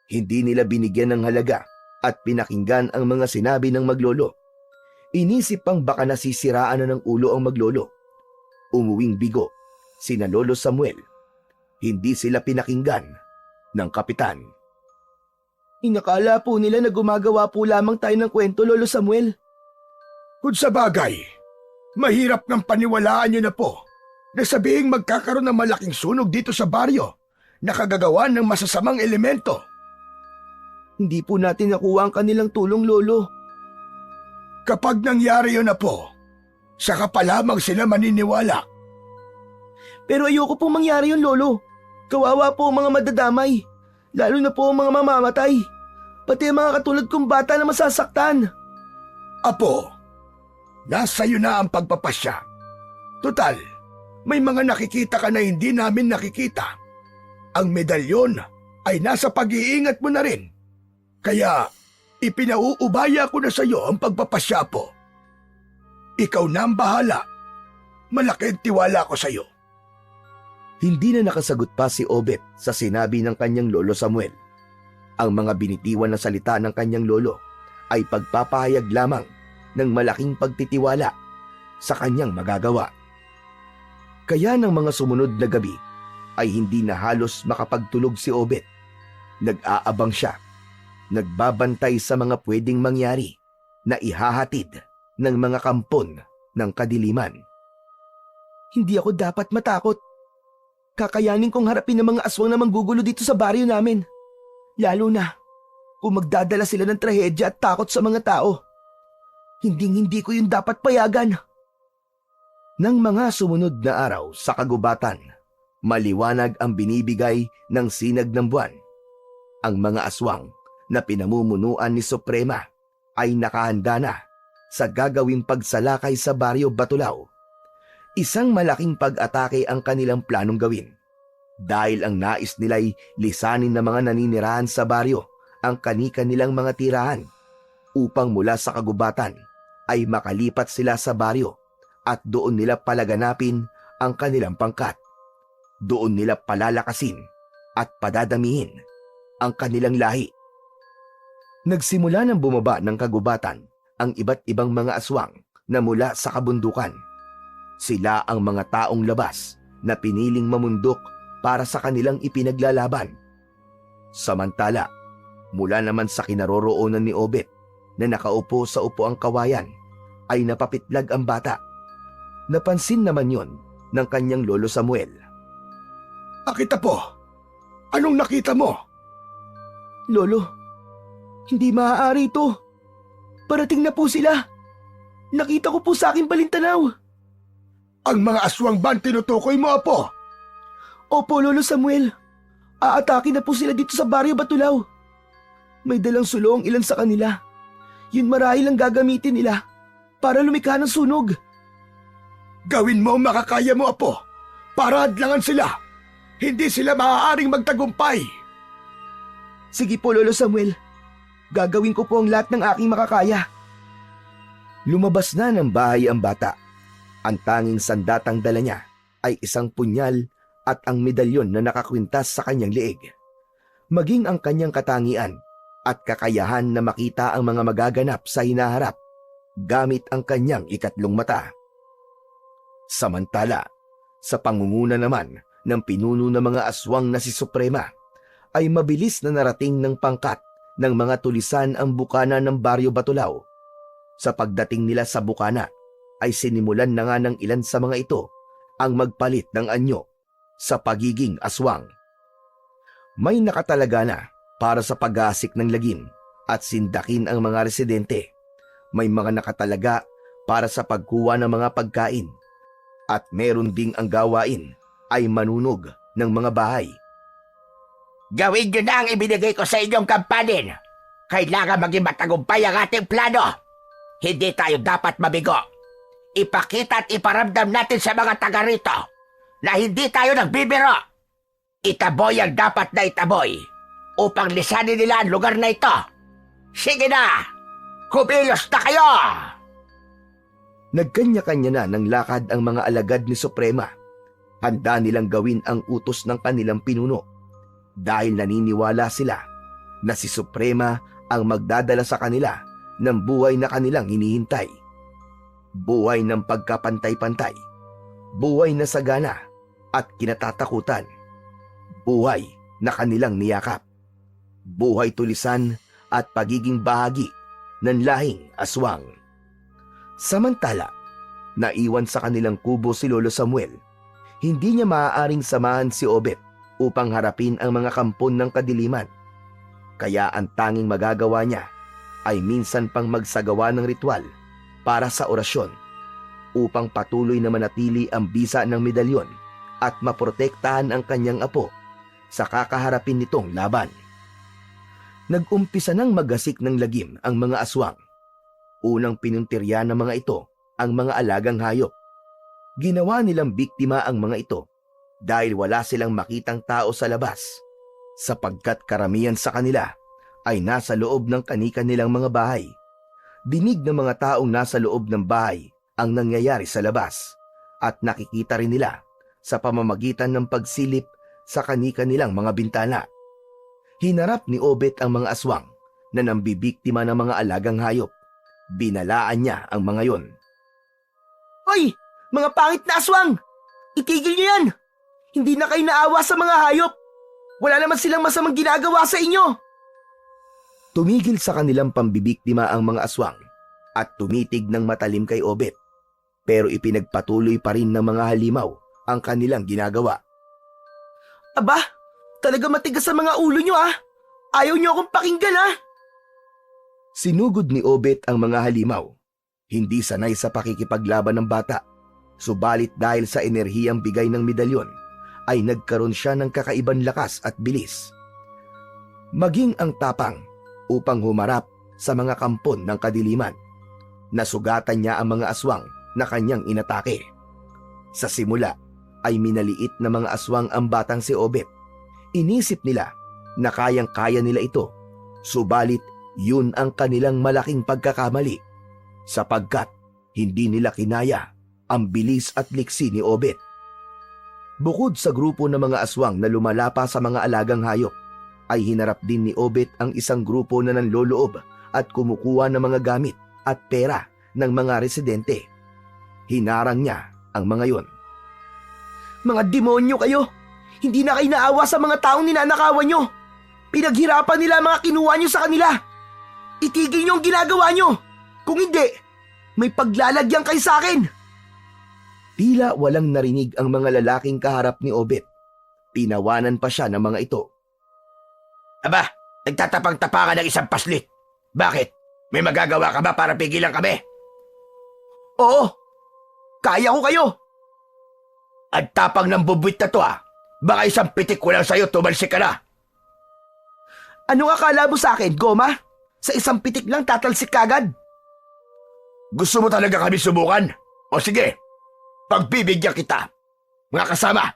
Hindi nila binigyan ng halaga at pinakinggan ang mga sinabi ng maglolo. Inisip pang baka nasisiraan na ng ulo ang maglolo. Umuwing bigo sina Lolo Samuel. Hindi sila pinakinggan ng kapitan. Inakala po nila na gumagawa po lamang tayo ng kwento, Lolo Samuel. Kung sa bagay, mahirap ng paniwalaan niyo na po na sabihing magkakaroon ng malaking sunog dito sa baryo na kagagawa ng masasamang elemento. Hindi po natin nakuha ang kanilang tulong, Lolo. Kapag nangyari yun na po, saka pa lamang sila maniniwala. Pero ayoko pong mangyari yun, Lolo. Kawawa po ang mga madadamay. Lalo na po ang mga mamamatay. Pati ang mga katulad kong bata na masasaktan. Apo, nasa iyo na ang pagpapasya. Total, may mga nakikita ka na hindi namin nakikita. Ang medalyon ay nasa pag-iingat mo na rin. Kaya, ipinauubaya ko na sa iyo ang pagpapasya, po. Ikaw na ang bahala. Malaking tiwala ko sa iyo. Hindi na nakasagot pa si Obet sa sinabi ng kanyang lolo Samuel. Ang mga binitiwan na salita ng kanyang lolo ay pagpapahayag lamang ng malaking pagtitiwala sa kanyang magagawa. Kaya ng mga sumunod na gabi ay hindi na halos makapagtulog si Obet. Nag-aabang siya, nagbabantay sa mga pwedeng mangyari na ihahatid ng mga kampon ng kadiliman. Hindi ako dapat matakot. Kakayanin kong harapin ng mga aswang na manggugulo dito sa baryo namin. Lalo na kung magdadala sila ng trahedya at takot sa mga tao. Hindi ko yun dapat payagan. Nang mga sumunod na araw sa kagubatan, maliwanag ang binibigay ng sinag ng buwan. Ang mga aswang na pinamumunuan ni Suprema ay nakahanda na sa gagawing pagsalakay sa baryo Batulao. Isang malaking pag-atake ang kanilang planong gawin dahil ang nais nila'y lisanin ng mga naninirahan sa baryo ang kani-kanilang mga tirahan upang mula sa kagubatan ay makalipat sila sa baryo at doon nila palaganapin ang kanilang pangkat. Doon nila palalakasin at padadamihin ang kanilang lahi. Nagsimula ng bumaba ng kagubatan ang iba't ibang mga aswang na mula sa kabundukan. Sila ang mga taong labas na piniling mamundok para sa kanilang ipinaglalaban. Samantala, mula naman sa kinaroroonan ni Obet na nakaupo sa upuang kawayan ay napapitlag ang bata. Napansin naman yon ng kanyang lolo Samuel. Akita po, anong nakita mo? Lolo, hindi maaari ito. Parating na po sila. Nakita ko po sa aking balintanaw. Ang mga aswang ba ang tinutukoy mo, Apo? Opo, Lolo Samuel. Aatake na po sila dito sa baryo Batulao. May dalang sulong ilan sa kanila. Yun marahil ang gagamitin nila para lumikha ng sunog. Gawin mo ang makakaya mo, Apo, para hadlangan sila. Hindi sila maaaring magtagumpay. Sige po, Lolo Samuel. Gagawin ko po ang lahat ng aking makakaya. Lumabas na ng bahay ang bata. Ang tanging sandatang dala niya ay isang punyal at ang medalyon na nakakwintas sa kanyang leeg. Maging ang kanyang katangian at kakayahan na makita ang mga magaganap sa hinaharap gamit ang kanyang ikatlong mata. Samantala, sa pangunguna naman ng pinuno ng mga aswang na si Suprema, ay mabilis na narating ng pangkat ng mga tulisan ang bukana ng baryo Batulao. Sa pagdating nila sa bukana, ay sinimulan na nga ng ilan sa mga ito ang magpalit ng anyo sa pagiging aswang. May nakatalaga na para sa pag-aasik ng lagim at sindakin ang mga residente. May mga nakatalaga para sa pagkuha ng mga pagkain. At meron ding ang gawain ay manunog ng mga bahay. Gawin nyo na ang ibinigay ko sa inyong kampanin. Kailangan maging matagumpay ang ating plano. Hindi tayo dapat mabigo. Ipakita at iparamdam natin sa mga taga rito na hindi tayo nagbibiro. Itaboy ang dapat na itaboy upang lisanin nila ang lugar na ito. Sige na! Kumilos na kayo! Nagkanya-kanya na ng lakad ang mga alagad ni Suprema. Handa nilang gawin ang utos ng kanilang pinuno dahil naniniwala sila na si Suprema ang magdadala sa kanila ng buhay na kanilang hinihintay. Buhay ng pagkapantay-pantay, buhay na sagana at kinatatakutan, buhay na kanilang niyakap, buhay tulisan at pagiging bahagi ng lahing aswang. Samantala, naiwan sa kanilang kubo si Lolo Samuel. Hindi niya maaaring samahan si Obet upang harapin ang mga kampon ng kadiliman. Kaya ang tanging magagawa niya ay minsan pang magsagawa ng ritual para sa orasyon upang patuloy na manatili ang bisa ng medalyon at maprotektahan ang kanyang apo sa kakaharapin nitong laban. Nag-umpisa nang magasik ng lagim ang mga aswang. Unang pinuntirya ng mga ito ang mga alagang hayop. Ginawa nilang biktima ang mga ito dahil wala silang makitang tao sa labas, sapagkat karamihan sa kanila ay nasa loob ng kani-kanilang mga bahay. Dinig ng mga taong nasa loob ng bahay ang nangyayari sa labas at nakikita rin nila sa pamamagitan ng pagsilip sa kani-kanilang mga bintana. Hinarap ni Obet ang mga aswang na nambibiktima ng mga alagang hayop. Binalaan niya ang mga yon. Hoy! Mga pangit na aswang! Itigil niyo yan! Hindi na kayo naawa sa mga hayop! Wala naman silang masamang ginagawa sa inyo! Tumigil sa kanilang pambibiktima ang mga aswang at tumitig ng matalim kay Obet, pero ipinagpatuloy pa rin ng mga halimaw ang kanilang ginagawa. Aba, talaga matigas sa mga ulo nyo Ayaw nyo akong pakinggan Sinugod ni Obet ang mga halimaw. Hindi sanay sa pakikipaglaban ng bata. Subalit dahil sa enerhiyang bigay ng medalyon, ay nagkaroon siya ng kakaibang lakas at bilis. Maging ang tapang upang humarap sa mga kampon ng kadiliman. Nasugatan niya ang mga aswang na kanyang inatake. Sa simula ay minaliit na mga aswang ang batang si Obet. Inisip nila na kayang-kaya nila ito, subalit yun ang kanilang malaking pagkakamali sapagkat hindi nila kinaya ang bilis at liksi ni Obet. Bukod sa grupo ng mga aswang na lumalapa sa mga alagang hayop, ay hinarap din ni Obet ang isang grupo na nanloloob at kumukuha ng mga gamit at pera ng mga residente. Hinarang niya ang mga yon. Mga demonyo kayo! Hindi na kayo naawa sa mga taong ninanakawan nyo! Pinaghirapan nila ang mga kinuha nyo sa kanila! Itigil nyo ang ginagawa nyo! Kung hindi, may paglalagyan kayo sa akin! Tila walang narinig ang mga lalaking kaharap ni Obet. Tinawanan pa siya ng mga ito. Aba, nagtatapang-tapangan ng isang paslit. Bakit? May magagawa ka ba para pigilan kami? Oo! Kaya ko kayo! Ang tapang ng bubwit na to Baka isang pitik ko lang sa'yo, tumalsik ka na. Ano akala mo sa akin, Goma? Sa isang pitik lang tatalsik kagad? Gusto mo talaga kami subukan? O sige, pagbibigyan kita. Mga kasama,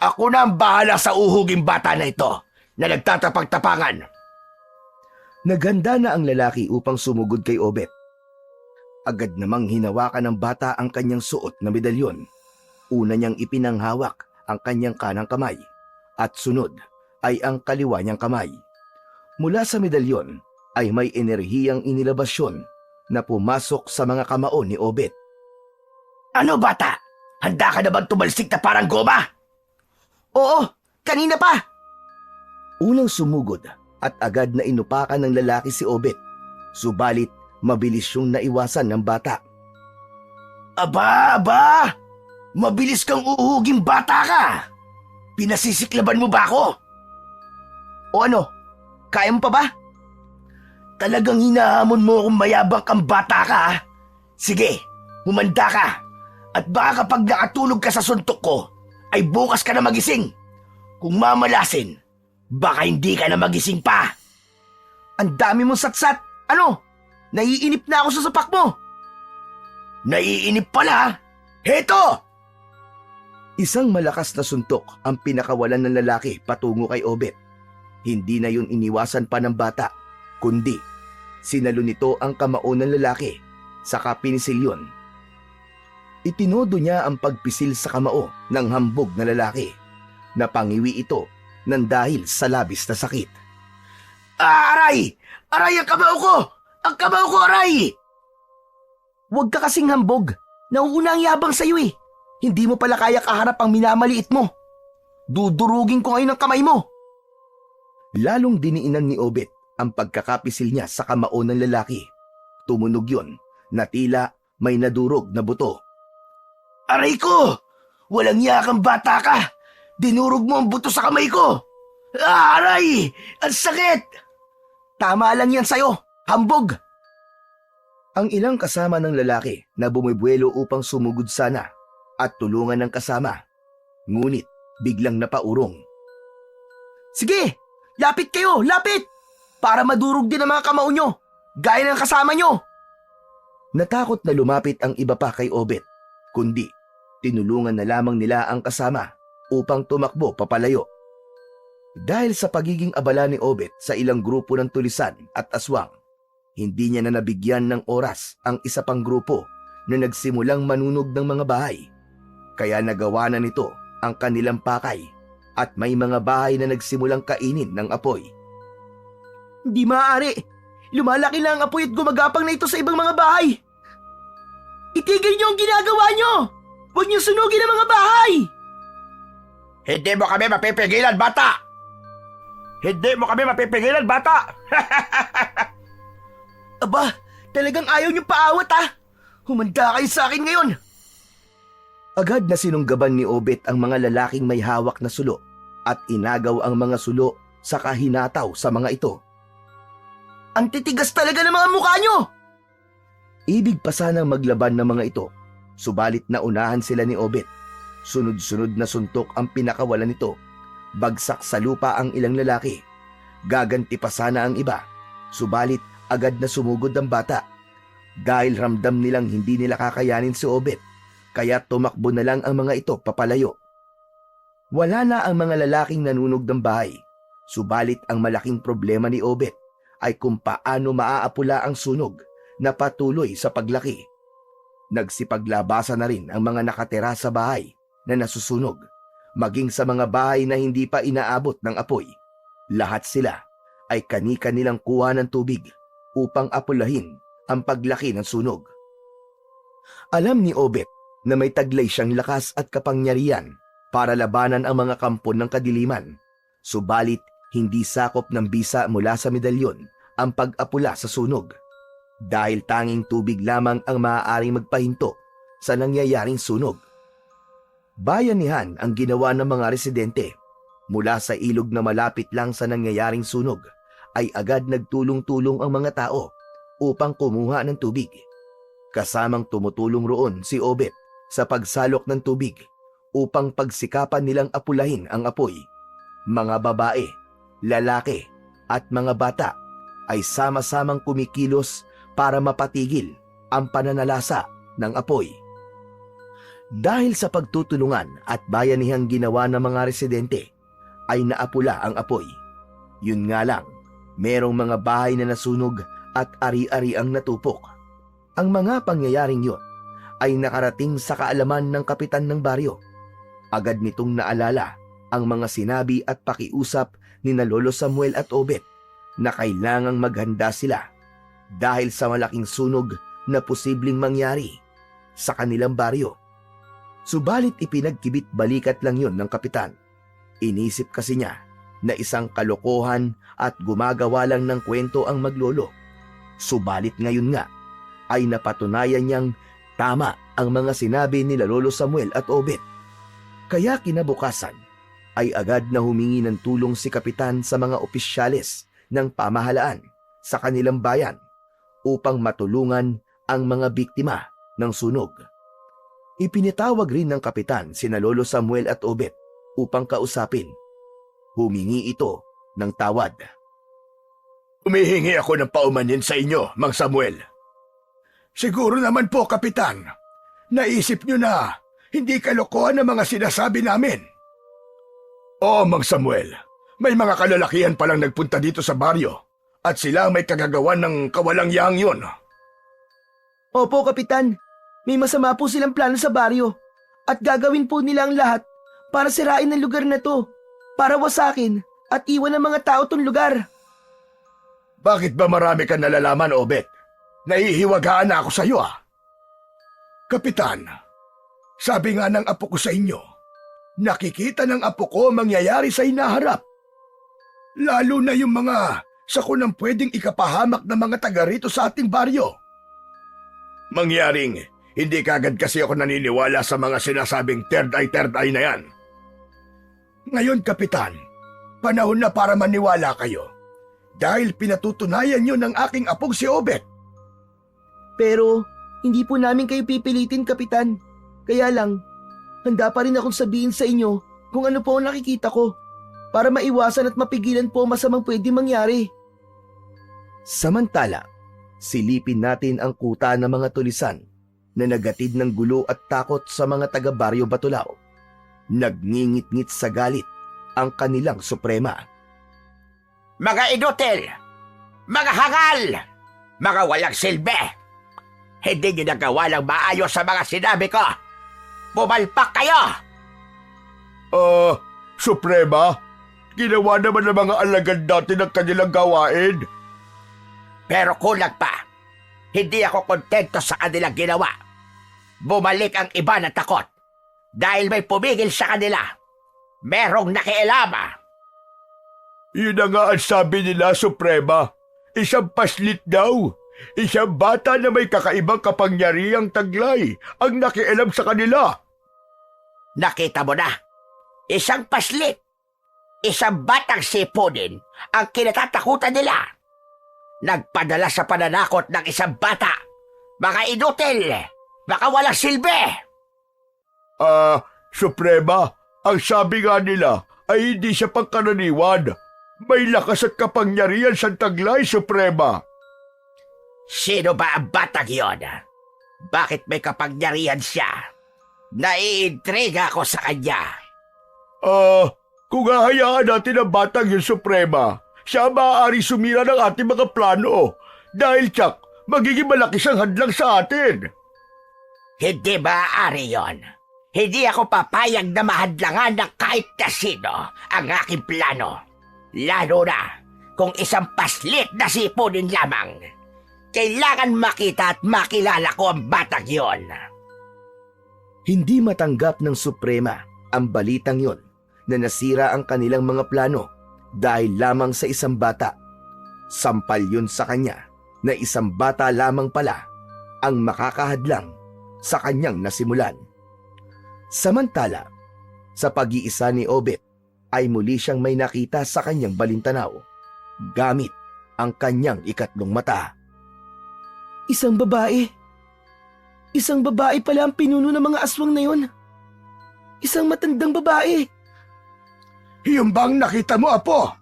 ako na ang bahala sa uhuging bata na ito na nagtatapag-tapangan. Naganda na ang lalaki upang sumugod kay Obet. Agad namang hinawakan ng bata ang kanyang suot na medalyon. Una niyang ipinanghawak ang kanyang kanang kamay at sunod ay ang kaliwa niyang kamay. Mula sa medalyon ay may enerhiyang inilabasyon na pumasok sa mga kamao ni Obet. Ano bata? Handa ka na bang tumalsik na parang goma? Oo, kanina pa! Unang sumugod at agad na inupakan ng lalaki si Obet. Subalit mabilis siyang naiwasan ng bata. Aba! Mabilis kang uhuging bata ka! Pinasisiklaban mo ba ako? O ano? Kaya mo pa ba? Talagang hinahamon mo kung mayabang kang bata ka Sige, humanda ka. At baka kapag nakatulog ka sa suntok ko, ay bukas ka na magising. Kung mamalasin, baka hindi ka na magising pa. Ang dami mong satsat! Ano? Naiinip na ako sa sapak mo! Naiinip pala? Heto! Isang malakas na suntok ang pinakawalan ng lalaki patungo kay Obet. Hindi na yun iniwasan pa ng bata, kundi sinalo nito ang kamao ng lalaki, saka pinisilyon. Itinodo niya ang pagpisil sa kamao ng hambog na lalaki. Napangiwi ito nang dahil sa labis na sakit. Aray! Aray ang kamao ko! Ang kamao ko, aray! Huwag ka kasing hambog. Nauuna ang yabang sa'yo Hindi mo pala kaya kaharap ang minamaliit mo. Dudurugin ko ngayon ang kamay mo. Lalong diniinan ni Obet ang pagkakapisil niya sa kamao ng lalaki. Tumunog yun na tila may nadurog na buto. Aray ko! Walang yakang bata ka! Dinurog mo ang buto sa kamay ko! Aray! Ang sakit! Tama lang yan sa'yo, hambog! Ang ilang kasama ng lalaki na bumibuelo upang sumugod sana at tulungan ng kasama, ngunit biglang napaurong. Sige! Lapit kayo! Lapit! Para madurog din ang mga kamao nyo, gaya ng kasama nyo! Natakot na lumapit ang iba pa kay Obet, kundi tinulungan na lamang nila ang kasama upang tumakbo papalayo. Dahil sa pagiging abala ni Obet sa ilang grupo ng tulisan at aswang, hindi niya na nabigyan ng oras ang isa pang grupo na nagsimulang manunog ng mga bahay. Kaya nagawa na nito ang kanilang pakay at may mga bahay na nagsimulang kainin ng apoy. Hindi maaari! Lumalaki lang ang apoy at gumagapang na ito sa ibang mga bahay! Itigil niyo ang ginagawa niyo! Huwag niyo sunugin ang mga bahay! Hindi mo kami mapipigilan, bata! Hindi mo kami mapipigilan, bata! Aba, talagang ayaw niyo paawat Humanda kayo sa akin ngayon! Agad na sinunggaban ni Obet ang mga lalaking may hawak na sulo at inagaw ang mga sulo sa kahinataw sa mga ito. Ang titigas talaga ng mga mukha nyo! Ibig pa sanang maglaban ng mga ito, subalit naunahan sila ni Obet. Sunod-sunod na suntok ang pinakawalan nito. Bagsak sa lupa ang ilang lalaki. Gaganti pa sana ang iba, subalit agad na sumugod ang bata. Dahil ramdam nilang hindi nila kakayanin si Obet, kaya tumakbo na lang ang mga ito papalayo. Wala na ang mga lalaking nanunog ng bahay, subalit ang malaking problema ni Obet ay kung paano maaapula ang sunog na patuloy sa paglaki. Nagsipaglabasan na rin ang mga nakatira sa bahay na nasusunog, maging sa mga bahay na hindi pa inaabot ng apoy. Lahat sila ay kani-kanilang kuha ng tubig upang apulahin ang paglaki ng sunog. Alam ni Obet na may taglay siyang lakas at kapangyarihan para labanan ang mga kampon ng kadiliman, subalit hindi sakop ng bisa mula sa medalyon ang pag-apula sa sunog, dahil tanging tubig lamang ang maaaring magpahinto sa nangyayaring sunog. Bayanihan ang ginawa ng mga residente. Mula sa ilog na malapit lang sa nangyayaring sunog ay agad nagtulong-tulong ang mga tao upang kumuha ng tubig. Kasamang tumutulong roon si Obet sa pagsalok ng tubig upang pagsikapan nilang apulahin ang apoy. Mga babae, lalaki at mga bata ay sama-samang kumikilos para mapatigil ang pananalasa ng apoy. Dahil sa pagtutulungan at bayanihang ginawa ng mga residente, ay naapula ang apoy. Yun nga lang, merong mga bahay na nasunog at ari-ari ang natupok. Ang mga pangyayaring yun ay nakarating sa kaalaman ng kapitan ng baryo. Agad nitong naalala ang mga sinabi at pakiusap ni na Lolo Samuel at Obet na kailangang maghanda sila dahil sa malaking sunog na posibleng mangyari sa kanilang baryo. Subalit ipinagkibit balikat lang yun ng kapitan. Inisip kasi niya na isang kalokohan at gumagawa lang ng kwento ang maglolo. Subalit ngayon nga ay napatunayan niyang tama ang mga sinabi ni Lolo Samuel at Obet. Kaya kinabukasan ay agad na humingi ng tulong si kapitan sa mga opisyales ng pamahalaan sa kanilang bayan upang matulungan ang mga biktima ng sunog. Ipinatawag rin ng kapitan sina Lolo Samuel at Obet upang kausapin. Humingi ito ng tawad. Humihingi ako ng paumanhin sa inyo, Mang Samuel. Siguro naman po, Kapitan. Naisip nyo na hindi kalokohan ang mga sinasabi namin. Oo, Mang Samuel. May mga kalalakihan palang nagpunta dito sa baryo at sila may kagagawan ng kawalang-yang yun. Opo, Kapitan. May masama po silang plano sa baryo at gagawin po nila ang lahat para sirain ang lugar na to, para wasakin at iwan ng mga tao tong lugar. Bakit ba marami kang nalalaman, Obet? Nahihiwagaan na ako sa iyo, ah. Kapitan, sabi nga ng apo ko sa inyo, nakikita ng apo ko ang mangyayari sa hinaharap. Lalo na yung mga sakunang pwedeng ikapahamak ng mga taga rito sa ating baryo. Mangyaring, hindi kagad kasi ako naniniwala sa mga sinasabing third eye na yan. Ngayon, Kapitan, panahon na para maniwala kayo dahil pinatutunayan nyo ng aking apong si Obet. Pero hindi po namin kayo pipilitin, Kapitan. Kaya lang, handa pa rin akong sabihin sa inyo kung ano po ang nakikita ko para maiwasan at mapigilan po masamang pwedeng mangyari. Samantala, silipin natin ang kuta ng mga tulisan na nagatid ng gulo at takot sa mga taga-baryo Batulao. Nagngingit-ngit sa galit ang kanilang suprema. Mga inutil! Mga hangal! Mga walang silbi! Hindi nyo nagawa lang maayos sa mga sinabi ko! Bumalpak kayo! Suprema, ginawa naman ng mga alagad natin ang kanilang gawain. Pero kulang pa. Hindi ako kontento sa kanilang ginawa. Bumalik ang iba na takot. Dahil may pumigil sa kanila. Merong nakialama. Yun na nga ang sabi nila, Suprema. Isang paslit daw. Isang bata na may kakaibang kapangyarihang taglay ang nakialam sa kanila. Nakita mo na. Isang paslit. isang batang sipunin ang kinatatakutan nila. Nagpadala sa pananakot ng isang bata. Mga inutil, baka walang silbi. Suprema, ang sabi nga nila ay hindi siya pangkaraniwan. May lakas at kapangyarihan sa taglay, Suprema. Sino ba ang batang yon? Bakit may kapangyarihan siya? Naiintriga ako sa kanya. Kung hahayaan natin ang batang yun, Suprema, siya maaari sumira ng ating mga plano. Dahil tsak, magiging malaki siyang hadlang sa atin. Hindi maaari yon. Hindi ako papayag na mahadlangan ng kahit na sino ang aking plano. Lalo na kung isang paslit na sipunin lamang. Kailangan makita at makilala ko ang batang yon. Hindi matanggap ng Suprema ang balitang yon na nasira ang kanilang mga plano dahil lamang sa isang bata. Sampal yun sa kanya na isang bata lamang pala ang makakahadlang sa kanyang nasimulan. Samantala, sa pag-iisa ni Obet ay muli siyang may nakita sa kanyang balintanaw gamit ang kanyang ikatlong mata. Isang babae. Isang babae pala ang pinuno ng mga aswang na yon. Isang matandang babae. Yung bang nakita mo, Apo?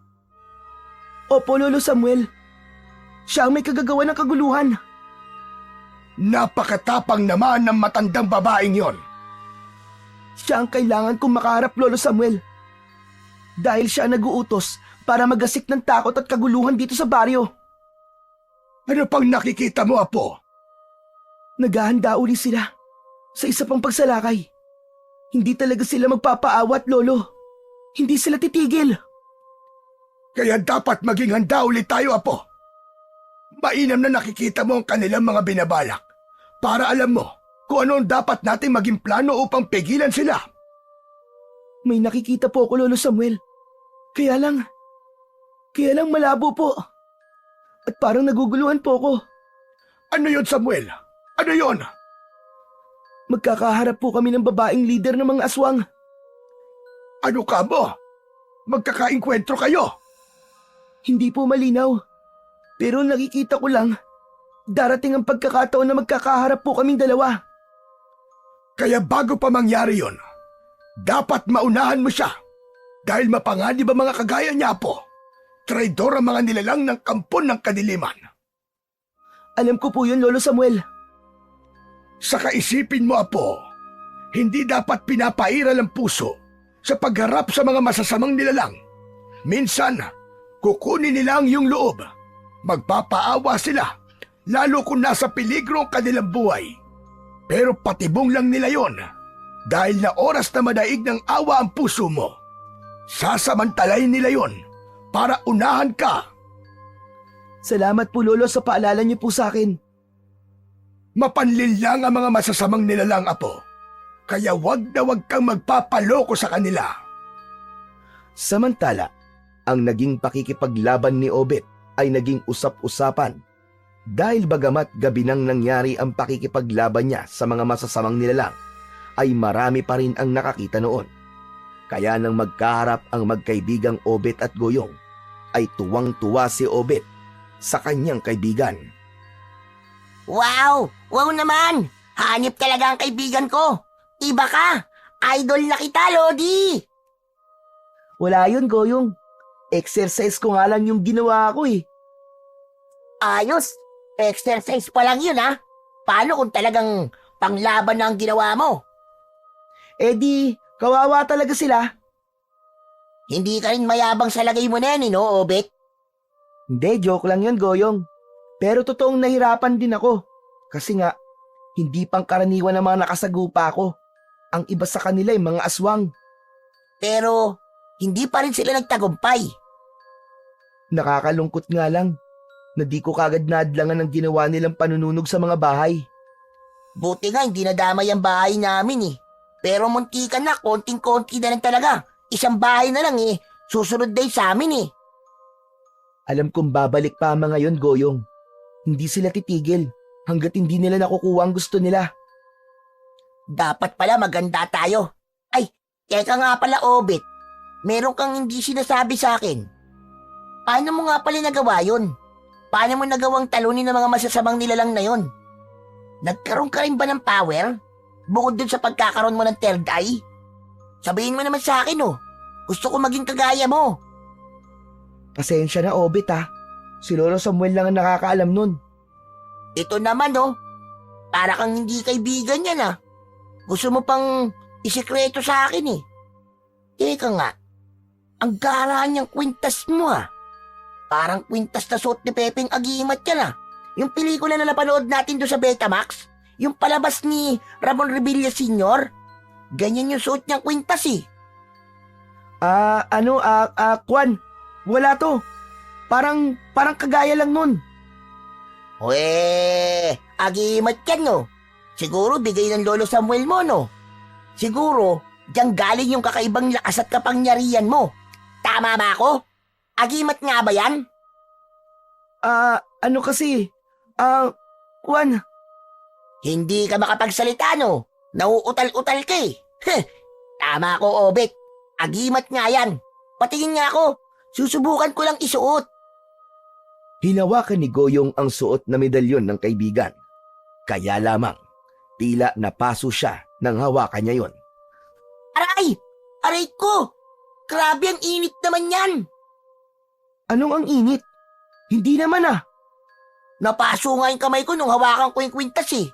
Opo, Lolo Samuel. Siya ang may kagagawa ng kaguluhan. Napakatapang naman ng matandang babaeng yon. Siya ang kailangan kong makaharap, Lolo Samuel. Dahil siya ang nag-uutos para magasik ng takot at kaguluhan dito sa baryo. Ano pang nakikita mo, Apo? Naghahanda uli sila sa isa pang pagsalakay. Hindi talaga sila magpapaawat, Lolo. Hindi sila titigil. Kaya dapat maging handa ulit tayo, Apo. Mainam na nakikita mo ang kanilang mga binabalak para alam mo kung ano ang dapat nating maging plano upang pigilan sila. May nakikita po ako, Lolo Samuel. Kaya lang malabo po. At parang naguguluhan po ako. Ano yon, Samuel? Ano yon? Magkakaharap po kami ng babaeng leader ng mga aswang. Ano ka mo? Magkakainkwentro kayo? Hindi po malinaw. Pero nakikita ko lang, darating ang pagkakataon na magkakaharap po kaming dalawa. Kaya bago pa mangyari yon, dapat maunahan mo siya. Dahil mapanganib ang mga kagaya niya, Apo. Traidor ang mga nilalang ng kampon ng kadiliman. Alam ko po yun, Lolo Samuel. Sa kaisipin mo, Apo, hindi dapat pinapairal ang puso sa pagharap sa mga masasamang nilalang. Minsan, kukunin nila ang iyong loob. Magpapaawa sila, lalo kung nasa peligro ang kanilang buhay. Pero patibong lang nila yon. Dahil na oras na madaig ng awa ang puso mo, sasamantalayin nila yon para unahan ka. Salamat po, Lolo, sa paalala niyo po sa akin. Mapanlil lang ang mga masasamang nilalang, Apo. Kaya wag na wag kang magpapaloko sa kanila. Samantala, ang naging pakikipaglaban ni Obet ay naging usap-usapan dahil bagamat gabi nang nangyari ang pakikipaglaban niya sa mga masasamang nilalang, ay marami pa rin ang nakakita noon. Kaya nang magkaharap ang magkaibigang Obet at Goyong, ay tuwang-tuwa si Obet sa kanyang kaibigan. Wow! Wow naman! Hanip talaga ang kaibigan ko. Iba ka! Idol na kita, Lodi! Wala yun, Goyong. Exercise ko nga lang yung ginawa ko eh. Ayos! Exercise pa lang yun, ha? Paano kung talagang panglaban na ang ginawa mo? Eh di, kawawa talaga sila. Hindi ka rin mayabang sa lagay mo na yan, no, Obet? Hindi, joke lang yun, Goyong. Pero totoong nahirapan din ako. Kasi nga, hindi pangkaraniwan ng mga nakasagupa ko. Ang iba sa kanila ay mga aswang. Pero, hindi pa rin sila nagtagumpay. Nakakalungkot nga lang na di ko kagad naadlangan ang ginawa nilang panununog sa mga bahay. Buti nga hindi nadamay ang bahay namin eh. Pero muntikan na, konting-konti na lang talaga. Isang bahay na lang eh. Susunod na sa amin eh. Alam kong babalik pa ang mga yon, Goyong. Hindi sila titigil hanggat hindi nila nakukuha ang gusto nila. Dapat pala maganda tayo. Ay, teka nga pala, Obet. meron kang hindi sinasabi sa akin. Paano mo nga pala nagawa yun? Paano mo nagawang talunin ng mga masasamang nilalang na yun? Nagkaroon ka rin ba ng power? Bukod dun sa pagkakaroon mo ng third eye? Sabihin mo naman sa akin oh. Gusto ko maging kagaya mo. Pasensya na, Obet ha. Si Lolo Samuel lang ang nakakaalam nun. Ito naman oh. Para kang hindi kaibigan yan ah. Gusto mo pang isikreto sa akin eh. Teka nga. Ang gara niyang kwintas mo ah. Parang kwintas na suot ni Pepeng Agimat yan ah. Yung pelikula na napanood natin doon sa Betamax. Yung palabas ni Ramon Revilla Sr. Ganyan yung suot niyang kwintas eh. Kwan, wala to. Parang kagaya lang nun. Agimat yan no. Siguro bigay ng Lolo Samuel mo no. Siguro, diyan galing yung kakaibang lakas at kapangyarihan mo. Tama ba ako? Agimat nga ba yan? Kwan, Hindi ka makapagsalita no. Nauutal-utal ka eh. Tama ako, Obet. Agimat nga yan. Patingin nga ako. Susubukan ko lang isuot. Hinawakan ni Goyong ang suot na medalyon ng kaibigan. Kaya lamang, tila napaso siya nang hawakan niya yon. Aray! Aray ko! Grabe ang init naman yan! anong ang init? Hindi naman ah. Napaso nga yung kamay ko nung hawakan ko yung kwintas eh.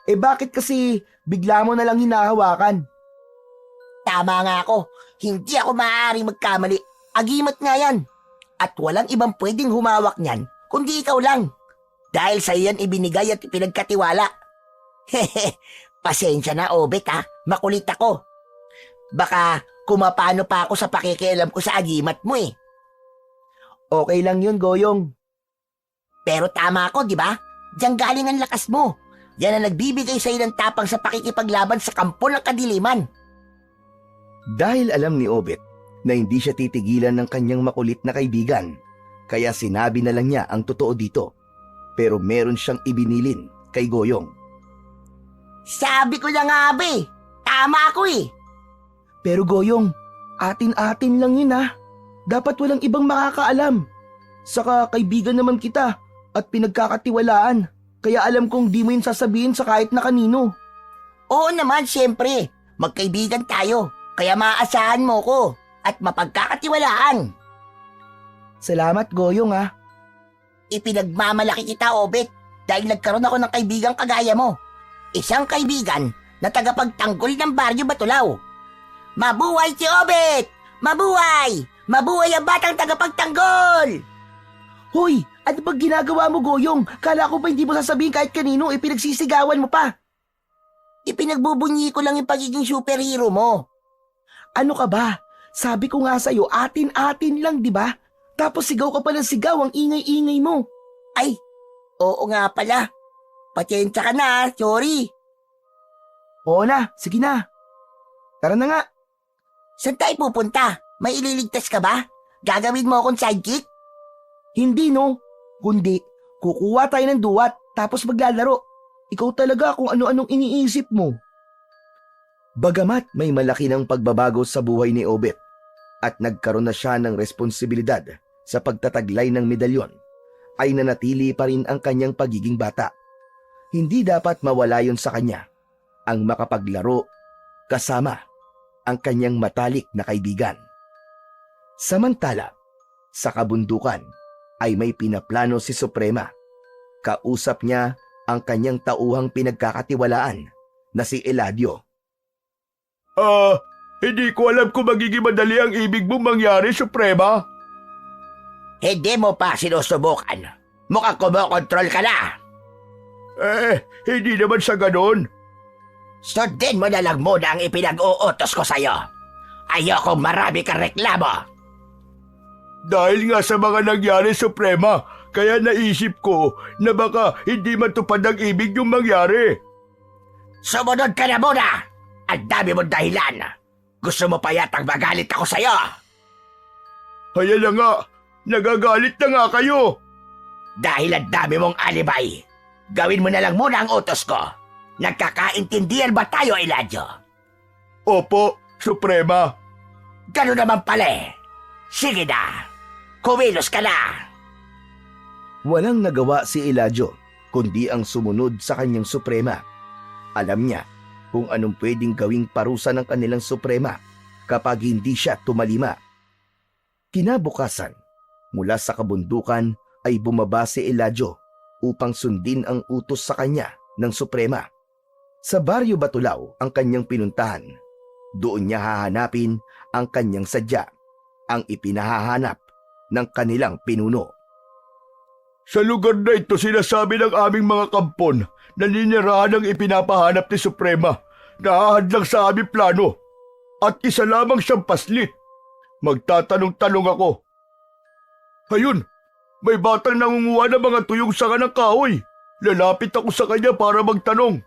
Bakit kasi bigla mo na lang hinahawakan? Tama nga ako. Hindi ako maaaring magkamali. Agimat nga yan. At walang ibang pwedeng humawak niyan, kundi ikaw lang. Dahil sa iyan ibinigay at pinagkatiwala. Hehe, pasensya na Obet ha. Makulit ako. Baka kumapano pa ako sa pakikialam ko sa agimat mo eh. Okay lang yun, Goyong. Pero tama ako, di ba? Diyan galing ang lakas mo. Yan ang nagbibigay sa iyo ng tapang sa pakikipaglaban sa kampo ng kadiliman. Dahil alam ni Obet na hindi siya titigilan ng kanyang makulit na kaibigan, kaya sinabi na lang niya ang totoo dito. Pero meron siyang ibinilin kay Goyong. Sabi ko na nga ba eh. Tama ako eh. Pero Goyong, atin-atin lang yun ha. Dapat walang ibang makakaalam. Saka kaibigan naman kita at pinagkakatiwalaan. Kaya alam kong di mo yun sasabihin sa kahit na kanino. Oo naman, siyempre. Magkaibigan tayo. Kaya maaasahan mo ko at mapagkakatiwalaan. Salamat, Goyong ha. Ipinagmamalaki kita, Obet, dahil nagkaroon ako ng kaibigang kagaya mo. Isang kaibigan na tagapagtanggol ng Baryo Batulaw. Mabuhay si Obet! Mabuhay! Mabuhay ang batang tagapagtanggol! Hoy, ano bang ginagawa mo, Goyong? Kala ko ba hindi mo sasabihin kahit kanino, pinagsisigawan mo pa. Ipinagbubunyi ko lang yung pagiging superhero mo. Ano ka ba? Sabi ko nga sa'yo, atin-atin lang, di ba? Tapos sigaw ka pa ng sigaw, ang ingay-ingay mo. Ay, oo nga pala. Patsensya ka na, sorry. Oo na, sige na. Tara na nga. Saan tayo pupunta? May ililigtas ka ba? Gagawin mo akong sidekick? Hindi no, kundi kukuha tayo ng duwat tapos maglalaro. Ikaw talaga kung ano-anong iniisip mo. Bagamat may malaki ng pagbabago sa buhay ni Obet at nagkaroon na siya ng responsibilidad sa pagtataglay ng medalyon, ay nanatili pa rin ang kanyang pagiging bata. Hindi dapat mawala yun sa kanya, ang makapaglaro kasama ang kanyang matalik na kaibigan. Samantala, sa kabundukan ay may pinaplano si Suprema. Kausap niya ang kanyang tauhang pinagkakatiwalaan na si Eladio. Hindi ko alam kung magiging madali ang ibig mong mangyari, Suprema. Hindi mo pa sinusubukan. Mukhang kumokontrol ka na. Hindi naman sa ganon. Sundin mo na lang muna ang ipinag-uutos ko sa'yo. Ayokong marami kang reklamo. Dahil nga sa mga nangyari, Suprema, kaya naisip ko na baka hindi matupad ang ibig yung mangyari. Sumunod ka na muna. Ang dami mong dahilan. Gusto mo pa yatang magalit ako sa'yo. Kaya na nga, nagagalit na nga kayo. Dahil ang dami mong alibay, gawin mo na lang muna ang utos ko. Nagkakaintindihan ba tayo, Eladio? Opo, Suprema. Ganun naman pala eh. Sige na, kumilos ka na. Walang nagawa si Eladio kundi ang sumunod sa kanyang suprema. Alam niya kung anong pwedeng gawing parusa ng kanilang suprema kapag hindi siya tumalima. Kinabukasan, mula sa kabundukan ay bumaba si Eladio upang sundin ang utos sa kanya ng suprema. Sa Baryo Batulao ang kanyang pinuntahan. Doon niya hahanapin ang kanyang sadya, ang ipinahahanap ng kanilang pinuno. Sa lugar na ito sinasabi ng aming mga kampon na ninirahan ang ipinapahanap ni Suprema na hahadlang sa aming plano at isa lamang siyang paslit. Magtatanong-tanong ako. Ayun, may batang nangunguha ng mga tuyong sanga ng kahoy. Lalapit ako sa kanya para magtanong.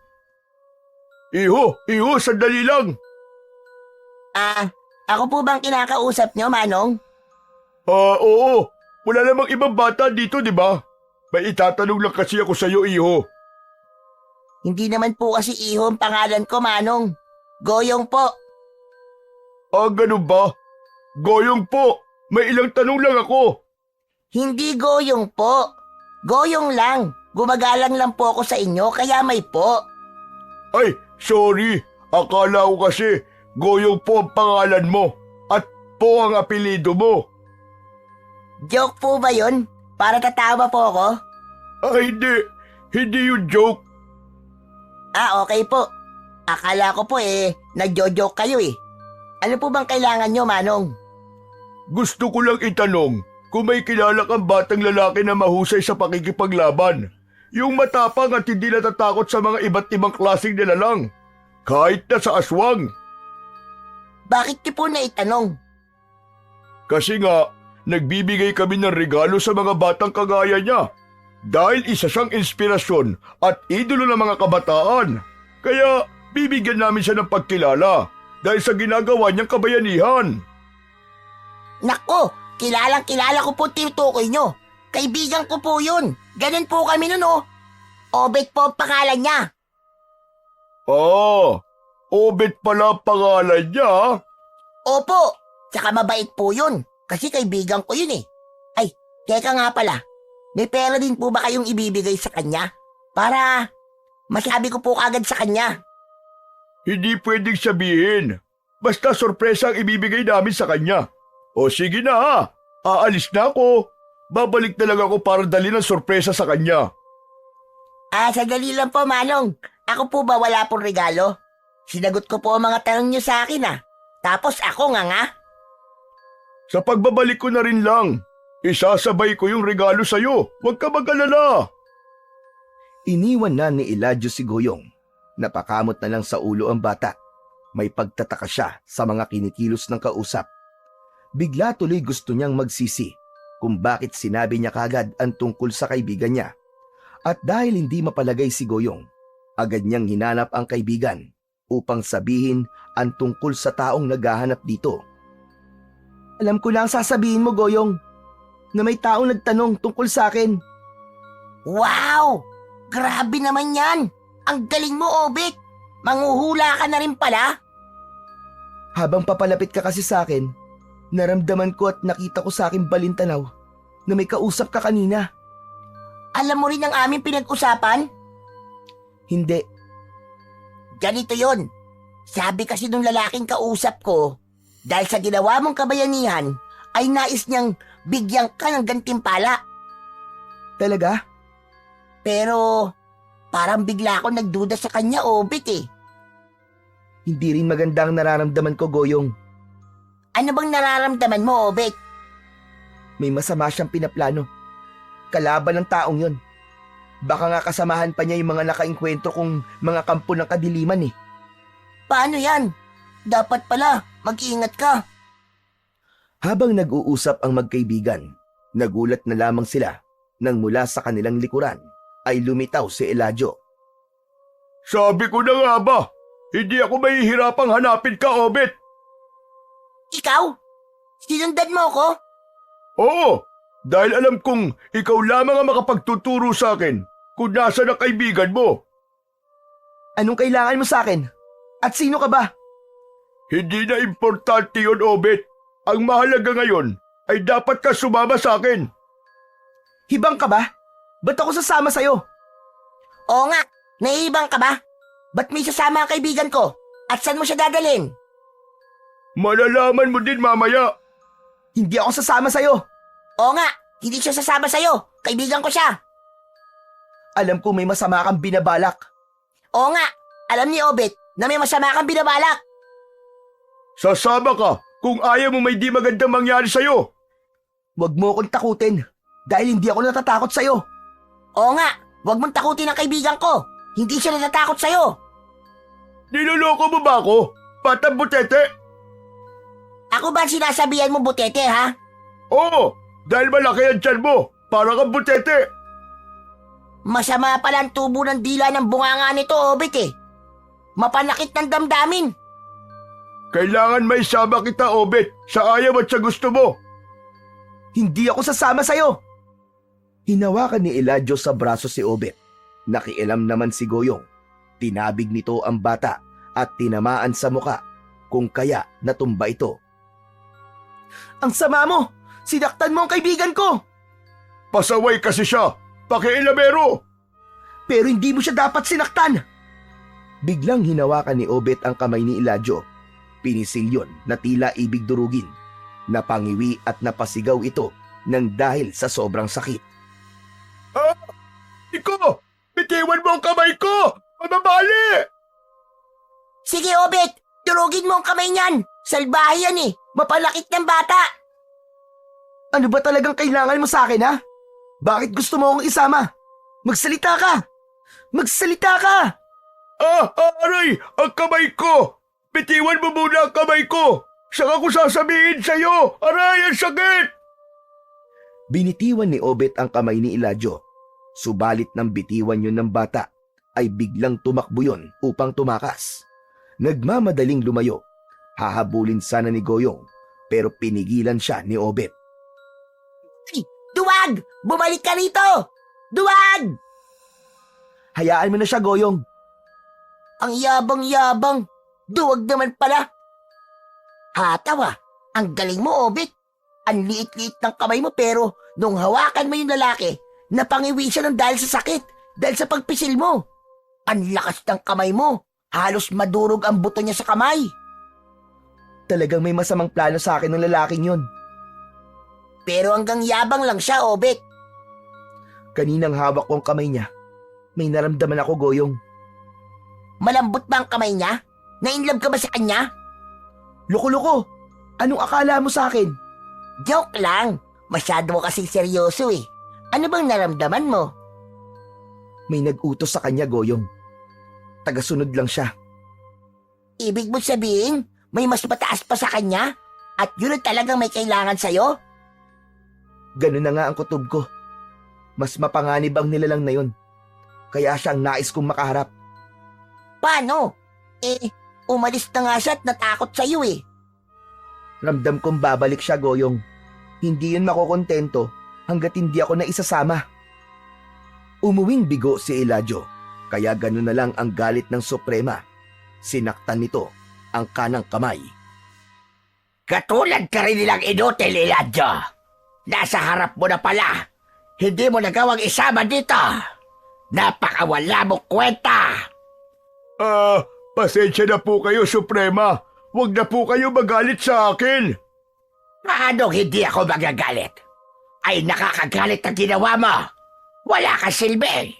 Iho, sandali lang. Ako po bang kinakausap nyo, Manong? Oo. Wala namang ibang bata dito, di ba? May itatanong lang kasi ako sa iyo, Iho. Hindi naman po kasi Iho ang pangalan ko, Manong. Goyong po. Ganun ba? Goyong po. May ilang tanong lang ako. Hindi Goyong po. Goyong lang. Gumagalang lang po ako sa inyo, kaya may po. Ay, sorry. Akala ko kasi Goyong po ang pangalan mo at po ang apelido mo. Joke po ba yun? Para tatawa po ako? Hindi. Hindi yung joke. Okay po. Akala ko po nagjo-joke kayo eh. Ano po bang kailangan nyo, Manong? Gusto ko lang itanong kung may kilala kang batang lalaki na mahusay sa pakikipaglaban. Yung matapang at hindi natatakot sa mga iba't ibang klaseng nilalang. Kahit na sa aswang. Bakit niyo po naitanong? Kasi nga, nagbibigay kami ng regalo sa mga batang kagaya niya. Dahil isa siyang inspirasyon at idolo ng mga kabataan. Kaya bibigyan namin siya ng pagkilala dahil sa ginagawa niyang kabayanihan. Nako, kilalang-kilala ko po tinutukoy nyo. Kaibigan ko po yun. Ganun po kami nun Obet po ang pangalan niya. Obet pala ang pangalan niya. Opo, tsaka mabait po yun. Kasi kaibigan ko yun eh. Ay, teka nga pala. May pera din po ba kayong ibibigay sa kanya? Para masabi ko po kagad sa kanya. Hindi pwedeng sabihin. Basta sorpresa ang ibibigay namin sa kanya. O sige na ha, aalis na ako. Babalik na lang ako para dali ng sorpresa sa kanya. Sandali lang po, Manong. Ako po ba wala pong regalo? Sinagot ko po ang mga tanong niyo sa akin Tapos ako nga. Sa pagbabalik ko na rin lang. Isasabay ko yung regalo sa'yo. Huwag ka mag-alala. Iniwan na ni Eladio si Goyong. Napakamot na lang sa ulo ang bata. May pagtataka siya sa mga kinikilos ng kausap. Bigla tuloy gusto niyang magsisi kung bakit sinabi niya kagad ang tungkol sa kaibigan niya. At dahil hindi mapalagay si Goyong, agad niyang hinanap ang kaibigan upang sabihin ang tungkol sa taong naghahanap dito. Alam ko lang sasabihin mo, Goyong, na may taong nagtanong tungkol sa akin. Wow! Grabe naman yan! Ang galing mo, Obet! Manghuhula ka na rin pala? Habang papalapit ka kasi sa akin, naramdaman ko at nakita ko sa aking balintanaw na may kausap ka kanina. Alam mo rin ang aming pinag-usapan? Hindi. Ganito yon. Sabi kasi nung lalaking kausap ko, dahil sa ginawa mong kabayanihan, ay nais niyang bigyan ka ng gantimpala. Talaga? Pero parang bigla ako nagduda sa kanya, Obet Hindi rin maganda ang nararamdaman ko, Goyong. Ano bang nararamdaman mo, Obet? May masama siyang pinaplano. Kalaban ng taong yon. Baka nga kasamahan pa niya yung mga nakainkwentro kong mga kampo ng kadiliman Paano yan? Dapat pala, mag-iingat ka. Habang nag-uusap ang magkaibigan, nagulat na lamang sila nang mula sa kanilang likuran ay lumitaw si Eladio. Sabi ko na nga ba, hindi ako mahihirapang hanapin ka, Obet. Ikaw? Sinundan mo ko? Oo, dahil alam kong ikaw lamang ang makapagtuturo sa akin kung nasa na kaibigan mo. Anong kailangan mo sa akin? At sino ka ba? Hindi na importante yun, Obet. Ang mahalaga ngayon ay dapat ka sumama sa akin. Hibang ka ba? Ba't ako sasama sa'yo? Oo nga, naiibang ka ba? Ba't may sasama ang kaibigan ko? At saan mo siya dadalhin? Malalaman mo din mamaya. Hindi ako sasama sa'yo. Oo nga, hindi siya sasama sa'yo. Kaibigan ko siya. Alam ko may masama kang binabalak. Oo nga, alam ni Obet na may masama kang binabalak. Sasama ka kung ayaw mo may di magandang mangyari sa'yo. Huwag mo akong takutin dahil hindi ako natatakot sa'yo. Oo nga, huwag mong takutin ang kaibigan ko. Hindi siya natatakot sa'yo. Niloloko mo ba ako? Patang butete? Ako ba ang sinasabihan mo, Butete, ha? Oo, dahil malaki ang tiyan mo. Para kang butete. Masama pala ang tubo ng dila ng bunganga nito, Obet eh. Mapanakit ng damdamin. Kailangan may sama kita, Obet, sa ayaw at sa gusto mo. Hindi ako sasama sa'yo. Hinawakan ni Eladio sa braso si Obet. Nakialam naman si Goyong. Tinabig nito ang bata at tinamaan sa muka, kung kaya natumba ito. Ang sama mo! Sinaktan mo ang kaibigan ko! Pasaway kasi siya. Pakiilamero. Pero hindi mo siya dapat sinaktan! Biglang hinawakan ni Obet ang kamay ni Eladio. Pinisil yun na tila ibig durugin. Napangiwi at napasigaw ito nang dahil sa sobrang sakit. Ah! Iko! Bitiwan mo ang kamay ko! Mababali! Sige, Obet! Durugin mo ang kamay niyan! Salbahe yan eh! Mapanakit ng bata! Ano ba talagang kailangan mo sa akin, ha? Bakit gusto mo akong isama? Magsalita ka! Magsalita ka! Aray! Ang kamay ko! Bitiwan mo muna ang kamay ko! Saka ko sasabihin sa'yo! Aray, ang sakit! Binitiwan ni Obet ang kamay ni Eladio. Subalit nang bitiwan yun ng bata, ay biglang tumakbo yun upang tumakas. Nagmamadaling lumayo. Hahabulin sana ni Goyong, pero pinigilan siya ni Obet. Duwag! Bumalik ka rito! Duwag! Hayaan mo na siya, Goyong. Ang yabang-yabang. Duwag naman pala. Hatawa, ang galing mo, Obet. Ang liit-liit ng kamay mo pero nung hawakan mo yung lalaki, napangiwi siya ng dahil sa sakit, dahil sa pagpisil mo. Ang lakas ng kamay mo. Halos madurog ang buto niya sa kamay. Talagang may masamang plano sa akin ng lalaking yun. Pero hanggang yabang lang siya, Obet. Kaninang hawak ko ang kamay niya, may naramdaman ako, Goyong. Malambot ba ang kamay niya? Na-inlove ka ba sa kanya? Loko-loko! Anong akala mo sa akin? Joke lang. Masyado mo kasing seryoso eh. Ano bang naramdaman mo? May nag-utos sa kanya, Goyong. Tagasunod lang siya. Ibig mo sabihin, may mas mataas pa sa kanya? At yun ang talagang may kailangan sa'yo? Ganun na nga ang kutob ko. Mas mapanganib ang nilalang na yun. Kaya siyang nais kong makaharap. Paano? Umalis na nga siya at natakot sa'yo eh. Ramdam kong babalik siya, Goyong. Hindi yun makukontento hanggat hindi ako na isasama. Umuwing bigo si Eladio, kaya ganun na lang ang galit ng Suprema. Sinaktan nito ang kanang kamay. Katulad ka rin nilang inutil, Eladio. Nasa harap mo na pala. Hindi mo nagawang isama dito. Napakawala mo kwenta. Pasensya na po kayo, Suprema. Huwag na po kayo magalit sa akin. Paano hindi ako magagalit? Ay nakakagalit ang ginawa mo. Wala ka silbi.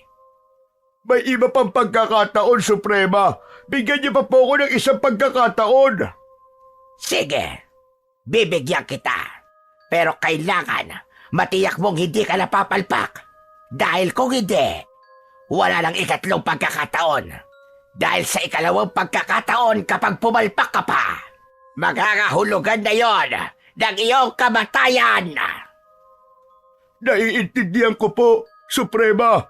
May iba pang pagkakataon, Suprema. Bigyan niyo pa po ako ng isang pagkakataon. Sige, bibigyan kita. Pero kailangan matiyak mong hindi ka napapalpak. Dahil kung hindi, wala nang ikatlong pagkakataon. Dahil sa ikalawang pagkakataon kapag pumalpak ka pa, magkakahulugan na yon ng iyong kamatayan. Naiintindihan ko po, Suprema.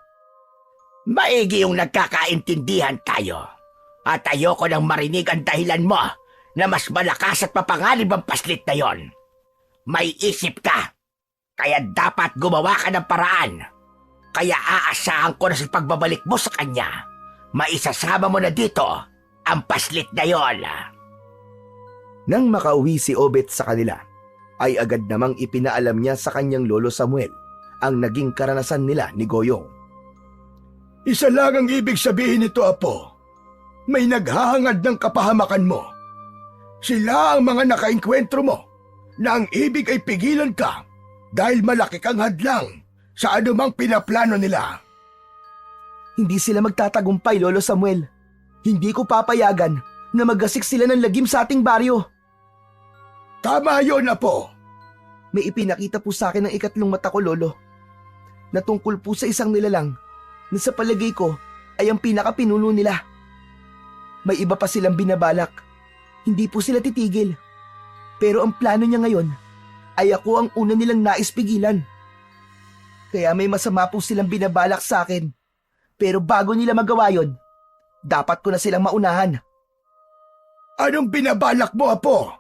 Maigi yung nagkakaintindihan tayo. At ayoko nang marinig ang dahilan mo na mas malakas at mapanganib ang paslit na yon. May isip ka, kaya dapat gumawa ka ng paraan. Kaya aasahan ko na sa pagbabalik mo sa kanya, maisasama mo na dito ang paslit na yon. Nang makauwi si Obet sa kanila, ay agad namang ipinaalam niya sa kanyang lolo Samuel ang naging karanasan nila ni Goyong. Isa lang ang ibig sabihin nito, Apo. May naghahangad ng kapahamakan mo. Sila ang mga nakainkwentro mo na ang ibig ay pigilan ka dahil malaki kang hadlang sa anumang pinaplano nila. Hindi sila magtatagumpay, Lolo Samuel. Hindi ko papayagan na magasik sila ng lagim sa ating baryo. Tama yun, Apo. May ipinakita po sa akin ng ikatlong mata ko, Lolo, na tungkol po sa isang nilalang na sa palagay ko ay ang pinakapinuno nila. May iba pa silang binabalak. Hindi po sila titigil. Pero ang plano niya ngayon ay ako ang una nilang nais pigilan. Kaya may masama po silang binabalak sa akin. Pero bago nila magawa yon, dapat ko na silang maunahan. Anong binabalak mo, Apo?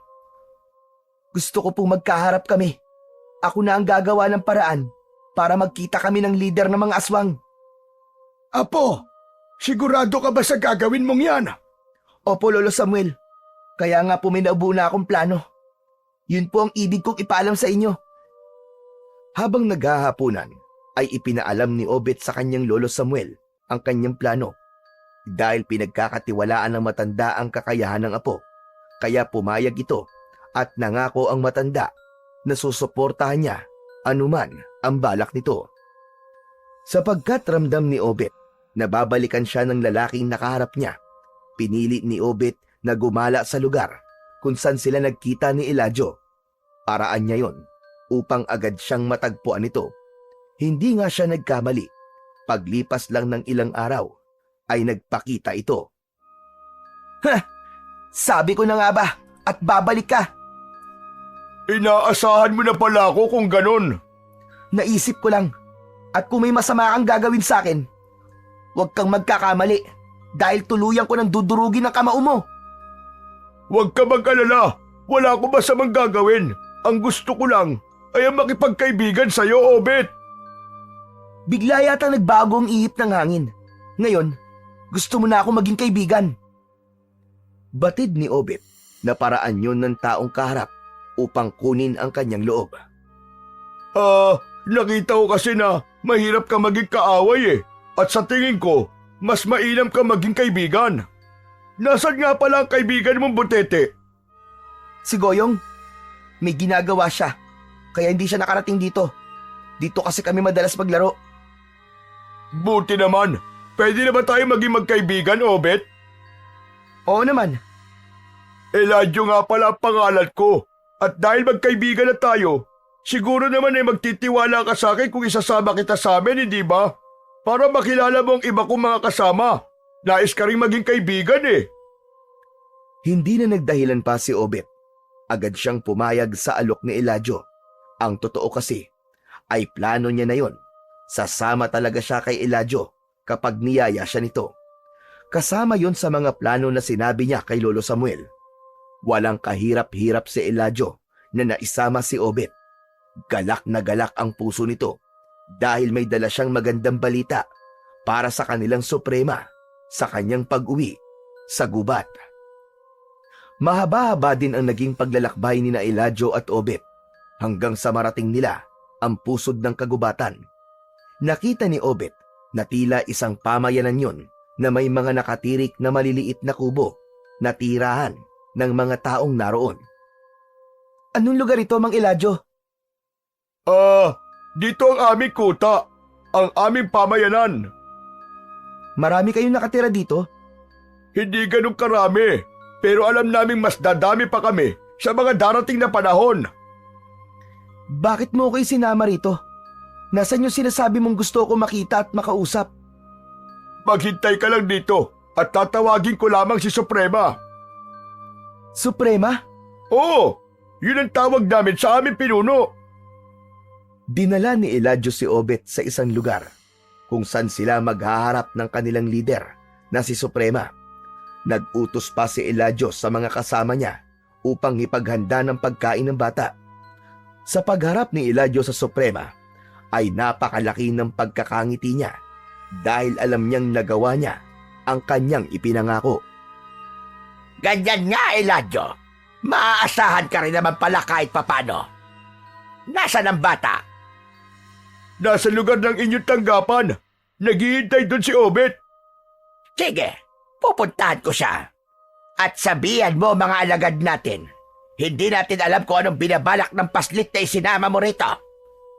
Gusto ko pong magkaharap kami. Ako na ang gagawa ng paraan para magkita kami ng lider ng mga aswang. Apo, sigurado ka ba sa gagawin mong yan? Opo, Lolo Samuel. Kaya nga po may naubuo na akong plano. Yun po ang ibig kong ipaalam sa inyo. Habang naghahapunan, ay ipinaalam ni Obet sa kanyang lolo Samuel ang kanyang plano. Dahil pinagkakatiwalaan ng matanda ang kakayahan ng apo, kaya pumayag ito at nangako ang matanda na susuportahan niya anuman ang balak nito. Sapagkat ramdam ni Obet na babalikan siya ng lalaking nakaharap niya, pinili ni Obet na gumala sa lugar kung saan sila nagkita ni Elijah. Paraan niya yon upang agad siyang matagpuan ito. Hindi nga siya nagkamali. Paglipas lang ng ilang araw, ay nagpakita ito. Sabi ko na nga ba at babalik ka. Inaasahan mo na pala ako kung ganun. Naisip ko lang. At kung may masama kang gagawin sa akin, huwag kang magkakamali dahil tuluyan ko nang dudurugin ang kamao mo. Huwag ka mag-alala. Wala ko masamang gagawin. Ang gusto ko lang ay ang makipagkaibigan sa'yo, Obet. Bigla yata nagbago ang ihip ng hangin. Ngayon, gusto mo na ako maging kaibigan. Batid ni Obet na paraan yon ng taong kaharap upang kunin ang kanyang loob. Nakita ko kasi na mahirap ka maging kaaway eh. At sa tingin ko, mas mainam ka maging kaibigan. Nasaan nga pala ang kaibigan mong Butete? Si Goyong, may ginagawa siya. Kaya hindi siya nakarating dito. Dito kasi kami madalas maglaro. Buti naman. Pwede na ba tayo maging magkaibigan, Obet? Oo naman. Elijah nga pala ang pangalan ko. At dahil magkaibigan na tayo, siguro naman ay magtitiwala ka sa akin kung isasama kita sa amin, hindi ba? Para makilala mo ang iba kong mga kasama. Nais ka rin maging kaibigan eh. Hindi na nagdahilan pa si Obet. Agad siyang pumayag sa alok ni Elijah. Ang totoo kasi ay plano niya na yon. Sasama talaga siya kay Elijah kapag niyaya siya nito. Kasama yon sa mga plano na sinabi niya kay Lolo Samuel. Walang kahirap-hirap si Elijah na naisama si Obet. Galak na galak ang puso nito dahil may dala siyang magandang balita para sa kanilang suprema sa kanyang pag-uwi sa gubat. Mahaba-haba din ang naging paglalakbay ni na Elijah at Obet hanggang sa marating nila ang pusod ng kagubatan. Nakita ni Obet na tila isang pamayanan yon na may mga nakatirik na maliliit na kubo na tirahan ng mga taong naroon. Anong lugar ito, Mang Elijah? Dito ang aming kuta, ang aming pamayanan. Marami kayong nakatira dito? Hindi ganun karami, pero alam naming mas dadami pa kami sa mga darating na panahon. Bakit mo kayo sinama rito? Nasaan yung sinasabi mong gusto ko makita at makausap? Maghintay ka lang dito at tatawagin ko lamang si Suprema. Suprema? Oo, yun ang tawag namin sa aming pinuno. Dinala ni Elijah si Obet sa isang lugar kung saan sila maghaharap ng kanilang lider na si Suprema. Nag-utos pa si Elijah sa mga kasama niya upang ipaghanda ng pagkain ng bata. Sa pagharap ni Elijah sa Suprema ay napakalaki ng pagkakangiti niya dahil alam niyang nagawa niya ang kanyang ipinangako. Ganyan nga, Elijah. Maaasahan ka rin naman pala kahit papano. Nasaan ang bata? Nasa lugar ng inyong tanggapan. Naghihintay doon si Obet. Sige, pupuntahan ko siya. At sabihan mo mga alagad natin, hindi natin alam kung anong binabalak ng paslit na isinama mo rito.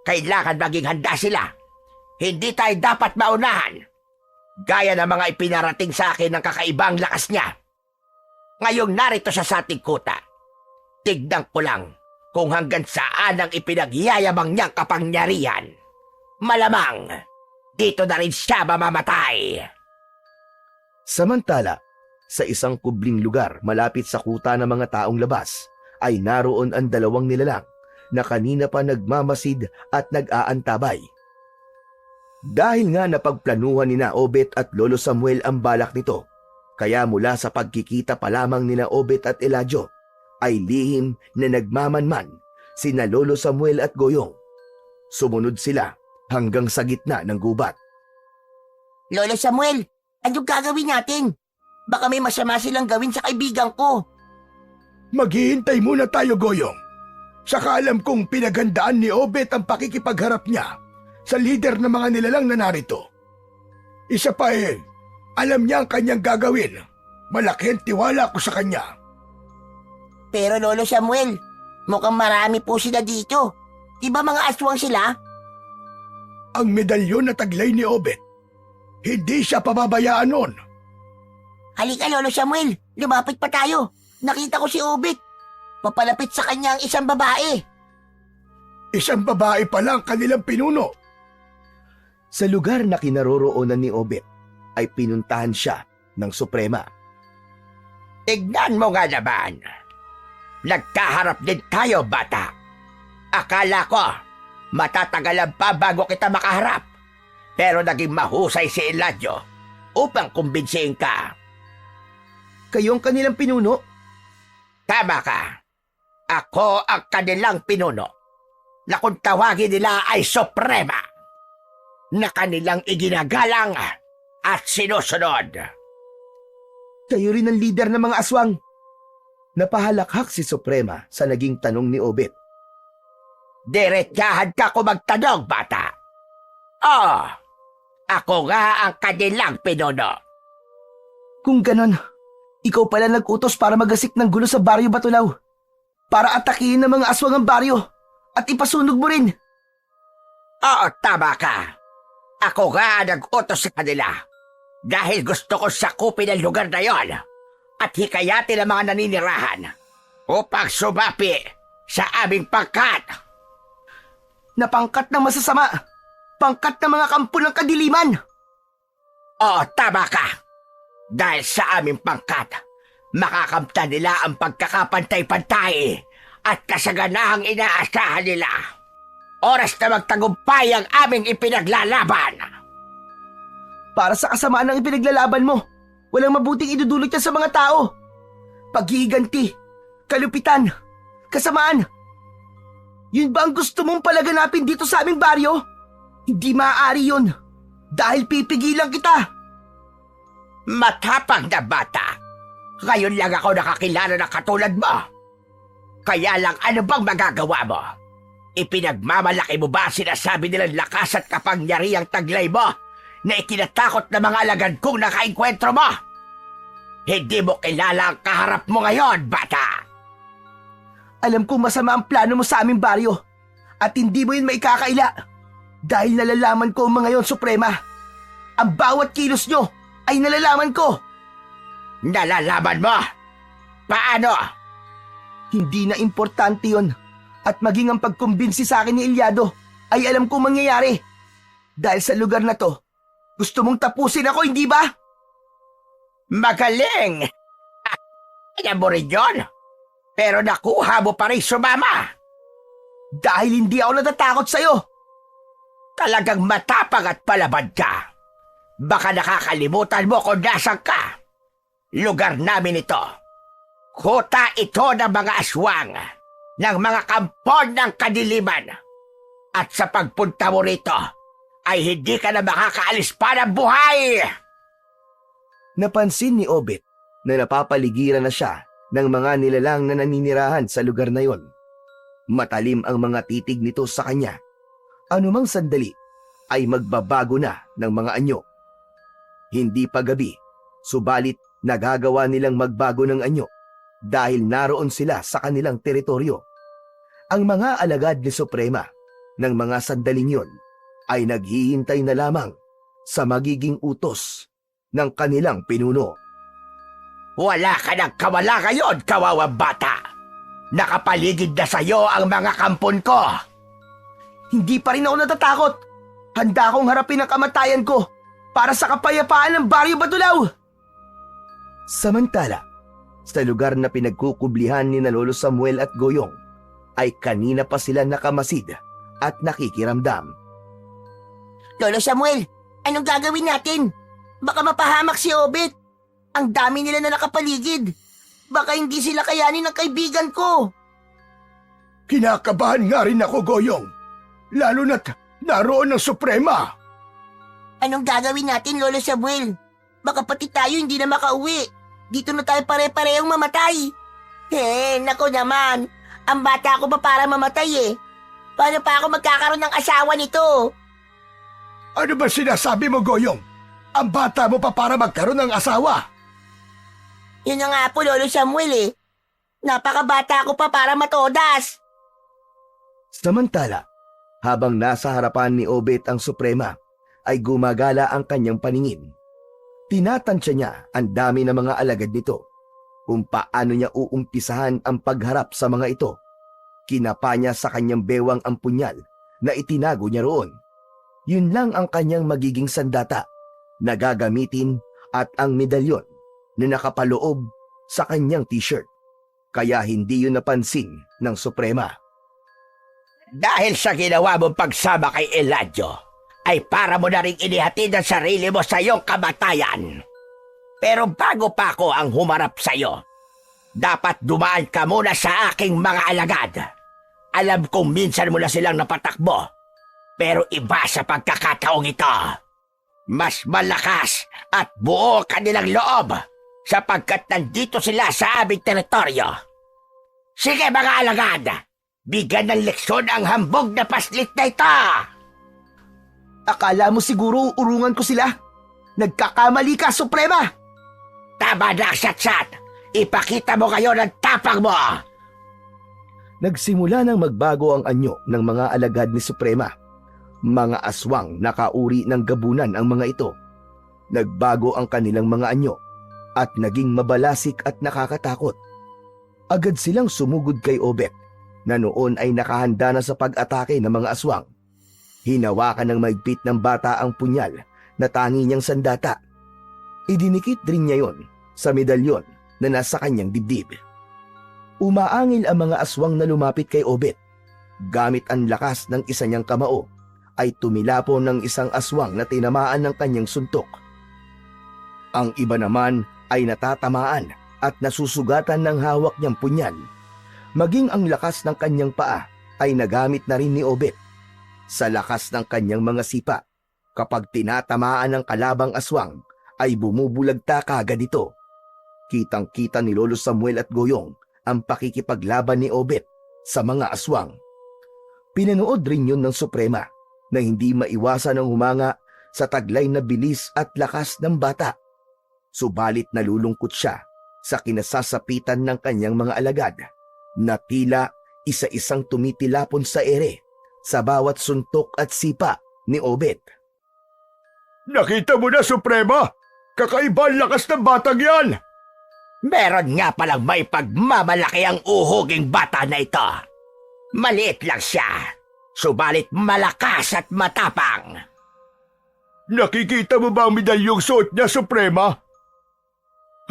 Kailangan maging handa sila. Hindi tayo dapat maunahan. Gaya ng mga ipinarating sa akin ng kakaibang lakas niya. Ngayong narito siya sa ating kuta. Tignan ko lang kung hanggang saan ang ipinagyayabang niyang kapangyarihan. Malamang, dito na rin siya mamamatay. Samantala, sa isang kubling lugar malapit sa kuta ng mga taong labas, ay naroon ang dalawang nilalang na kanina pa nagmamasid at nag-aantabay. Dahil nga napagplanuhan ni na Obet at Lolo Samuel ang balak nito, kaya mula sa pagkikita pa lamang ni na Obet at Eladio, ay lihim na nagmamanman sina Lolo Samuel at Goyong. Sumunod sila hanggang sa gitna ng gubat. Lolo Samuel, anong gagawin natin? Baka may masama silang gawin sa kaibigan ko. Maghihintay muna tayo, Goyong. Saka alam kong pinaghandaan ni Obet ang pakikipagharap niya sa lider ng mga nilalang na narito. Isa pa alam niya ang kanyang gagawin. Malaki ang tiwala ko sa kanya. Pero Lolo Samuel, mukhang marami po sila dito. Di ba mga aswang sila? Ang medalyon na taglay ni Obet, hindi siya pababayaan nun. Halika Lolo Samuel, lumapit pa tayo. Nakita ko si Obet. Papalapit sa kanya ang isang babae. Isang babae pa lang kanilang pinuno. Sa lugar na kinaroroonan ni Obet, ay pinuntahan siya ng Suprema. Tignan mo nga naman. Nagkaharap din tayo, bata. Akala ko, matatagalan pa bago kita makaharap. Pero naging mahusay si Eladio upang kumbinsihin ka. Kayong kanilang pinuno? Tama ka. Ako ang kanilang pinuno. Na kung tawagin nila ay Suprema. Na kanilang iginagalang at sinusunod. Kayo rin ang leader ng mga aswang. Napahalakhak si Suprema sa naging tanong ni Obet. Diretsahan ka kung magtanong, bata. Oh, ako nga ang kanilang pinuno. Kung ganon, ikaw pala nag-utos para magasik ng gulo sa baryo Batulaw. Para atakihin ng mga aswang ang baryo at ipasunog mo rin. Oo, tama ka. Ako nga nag-utos sa kanila. Dahil gusto ko sakupin ang lugar na yon at hikayatin ang mga naninirahan upang sumapi sa aming pangkat. Na pangkat ng masasama. Pangkat ng mga kampo ng kadiliman. Oo, tama ka. Dahil sa aming pangkat, makakamtan nila ang pagkakapantay-pantay at kasaganahang inaasahan nila. Oras na magtagumpay ang aming ipinaglalaban. Para sa kasamaan ng ipinaglalaban mo, walang mabuting idudulot yan sa mga tao. Paghihiganti, kalupitan, kasamaan. Yun ba ang gusto mong palaganapin dito sa aming baryo? Hindi maaari yun. Dahil pipigilan kita. Matapang na bata. Ngayon lang ako nakakilala na katulad mo. Kaya lang ano bang magagawa mo? Ipinagmamalaki mo ba sinasabi nilang lakas at kapangyarihang taglay mo na ikinatakot na mga alagad kong nakainkwentro mo? Hindi mo kilala ang kaharap mo ngayon, bata. Alam kong masama ang plano mo sa aming baryo at hindi mo yun maikakaila. Dahil nalalaman ko ang mga yon, Suprema. Ang bawat kilos nyo ay nalalaman ko. Nalalaman mo? Paano? Hindi na importante yon at maging ang pagkumbinsi sa akin ni Elyado ay alam kong mangyayari. Dahil sa lugar na to, gusto mong tapusin ako, hindi ba? Magaling! Alam mo rin yun? Pero nakuha mo pa rin sumama. Dahil hindi ako natatakot sa'yo. Talagang matapang at palaban ka. Baka nakakalimutan mo kung nasan ka. Lugar namin ito. Kuta ito ng mga aswang, ng mga kampon ng kadiliman. At sa pagpunta mo rito, ay hindi ka na makakaalis pa ng buhay! Napansin ni Obet na napapaligiran na siya ng mga nilalang na naninirahan sa lugar na yon. Matalim ang mga titig nito sa kanya. Anumang sandali ay magbabago na ng mga anyo. Hindi pa gabi, subalit nagagawa nilang magbago ng anyo dahil naroon sila sa kanilang teritoryo. Ang mga alagad ni Suprema ng mga sandaling yon ay naghihintay na lamang sa magiging utos ng kanilang pinuno. Wala ka ng kawala ngayon, kawawang bata! Nakapaligid na sa'yo ang mga kampon ko! Hindi pa rin ako natatakot. Handa akong harapin ang kamatayan ko para sa kapayapaan ng Baryo Batulaw. Samantala, sa lugar na pinagkukublihan ni na Lolo Samuel at Goyong, ay kanina pa sila nakamasid at nakikiramdam. Lolo Samuel, anong gagawin natin? Baka mapahamak si Obet. Ang dami nila na nakapaligid. Baka hindi sila kayanin ng kaibigan ko. Kinakabahan nga rin ako, Goyong. Lalo na't naroon ang Suprema. Anong gagawin natin, Lolo Samuel? Baka pati tayo hindi na makauwi. Dito na tayo pare-parehong mamatay. Nako naman. Ang bata ko pa para mamatay eh. Paano pa ako magkakaroon ng asawa nito? Ano ba sinasabi mo, Goyong? Ang bata mo pa para magkaroon ng asawa. Yun na nga po, Lolo Samuel eh. Napakabata ko pa para matodas. Samantala, habang nasa harapan ni Obet ang Suprema, ay gumagala ang kanyang paningin. Tinatansya niya ang dami ng mga alagad nito, kung paano niya uumpisahan ang pagharap sa mga ito. Kinapa niya sa kanyang bewang ang punyal na itinago niya roon. Yun lang ang kanyang magiging sandata na gagamitin at ang medalyon na nakapaloob sa kanyang t-shirt. Kaya hindi yun napansin ng Suprema. Dahil sa ginawa mong pagsama kay Eladio, ay para mo na rin inihatid ang sarili mo sa iyong kamatayan. Pero bago pa ako ang humarap sa iyo, dapat dumaan ka muna sa aking mga alagad. Alam kong minsan mo na silang napatakbo, pero iba sa pagkakataong ito. Mas malakas at buo kanilang loob sapagkat nandito sila sa aming teritoryo. Sige mga alagad, bigyan ng leksyon ang hambog na paslit na ito! Akala mo siguro urungan ko sila? Nagkakamali ka, Suprema! Tama na, Satsat! Ipakita mo kayo ng tapang mo! Nagsimula nang magbago ang anyo ng mga alagad ni Suprema. Mga aswang nakauri ng gabunan ang mga ito. Nagbago ang kanilang mga anyo at naging mabalasik at nakakatakot. Agad silang sumugod kay Obet na noon ay nakahanda na sa pag-atake ng mga aswang. Hinawakan ng maigpit ng bata ang punyal na tangi niyang sandata. Idinikit rin niya yon sa medalyon na nasa kanyang dibdib. Umaangil ang mga aswang na lumapit kay Obet. Gamit ang lakas ng isa niyang kamao, ay tumilapo ng isang aswang na tinamaan ng kanyang suntok. Ang iba naman ay natatamaan at nasusugatan ng hawak niyang punyal. Maging ang lakas ng kanyang paa ay nagamit na rin ni Obet. Sa lakas ng kanyang mga sipa, kapag tinatamaan ng kalabang aswang, ay bumubulagta kaagad ito. Kitang-kita ni Lolo Samuel at Goyong ang pakikipaglaban ni Obet sa mga aswang. Pinanood rin yun ng Suprema na hindi maiwasan ang humanga sa taglay na bilis at lakas ng bata. Subalit nalulungkot siya sa kinasasapitan ng kanyang mga alagad na tila isa-isang tumitilapon sa ere sa bawat suntok at sipa ni Obet. Nakita mo na, Suprema! Kakaiba ang lakas ng batang yan! Meron nga palang may pagmamalaki ang uhuging bata na ito. Maliit lang siya, subalit malakas at matapang. Nakikita mo ba ang medalyong suot niya, Suprema?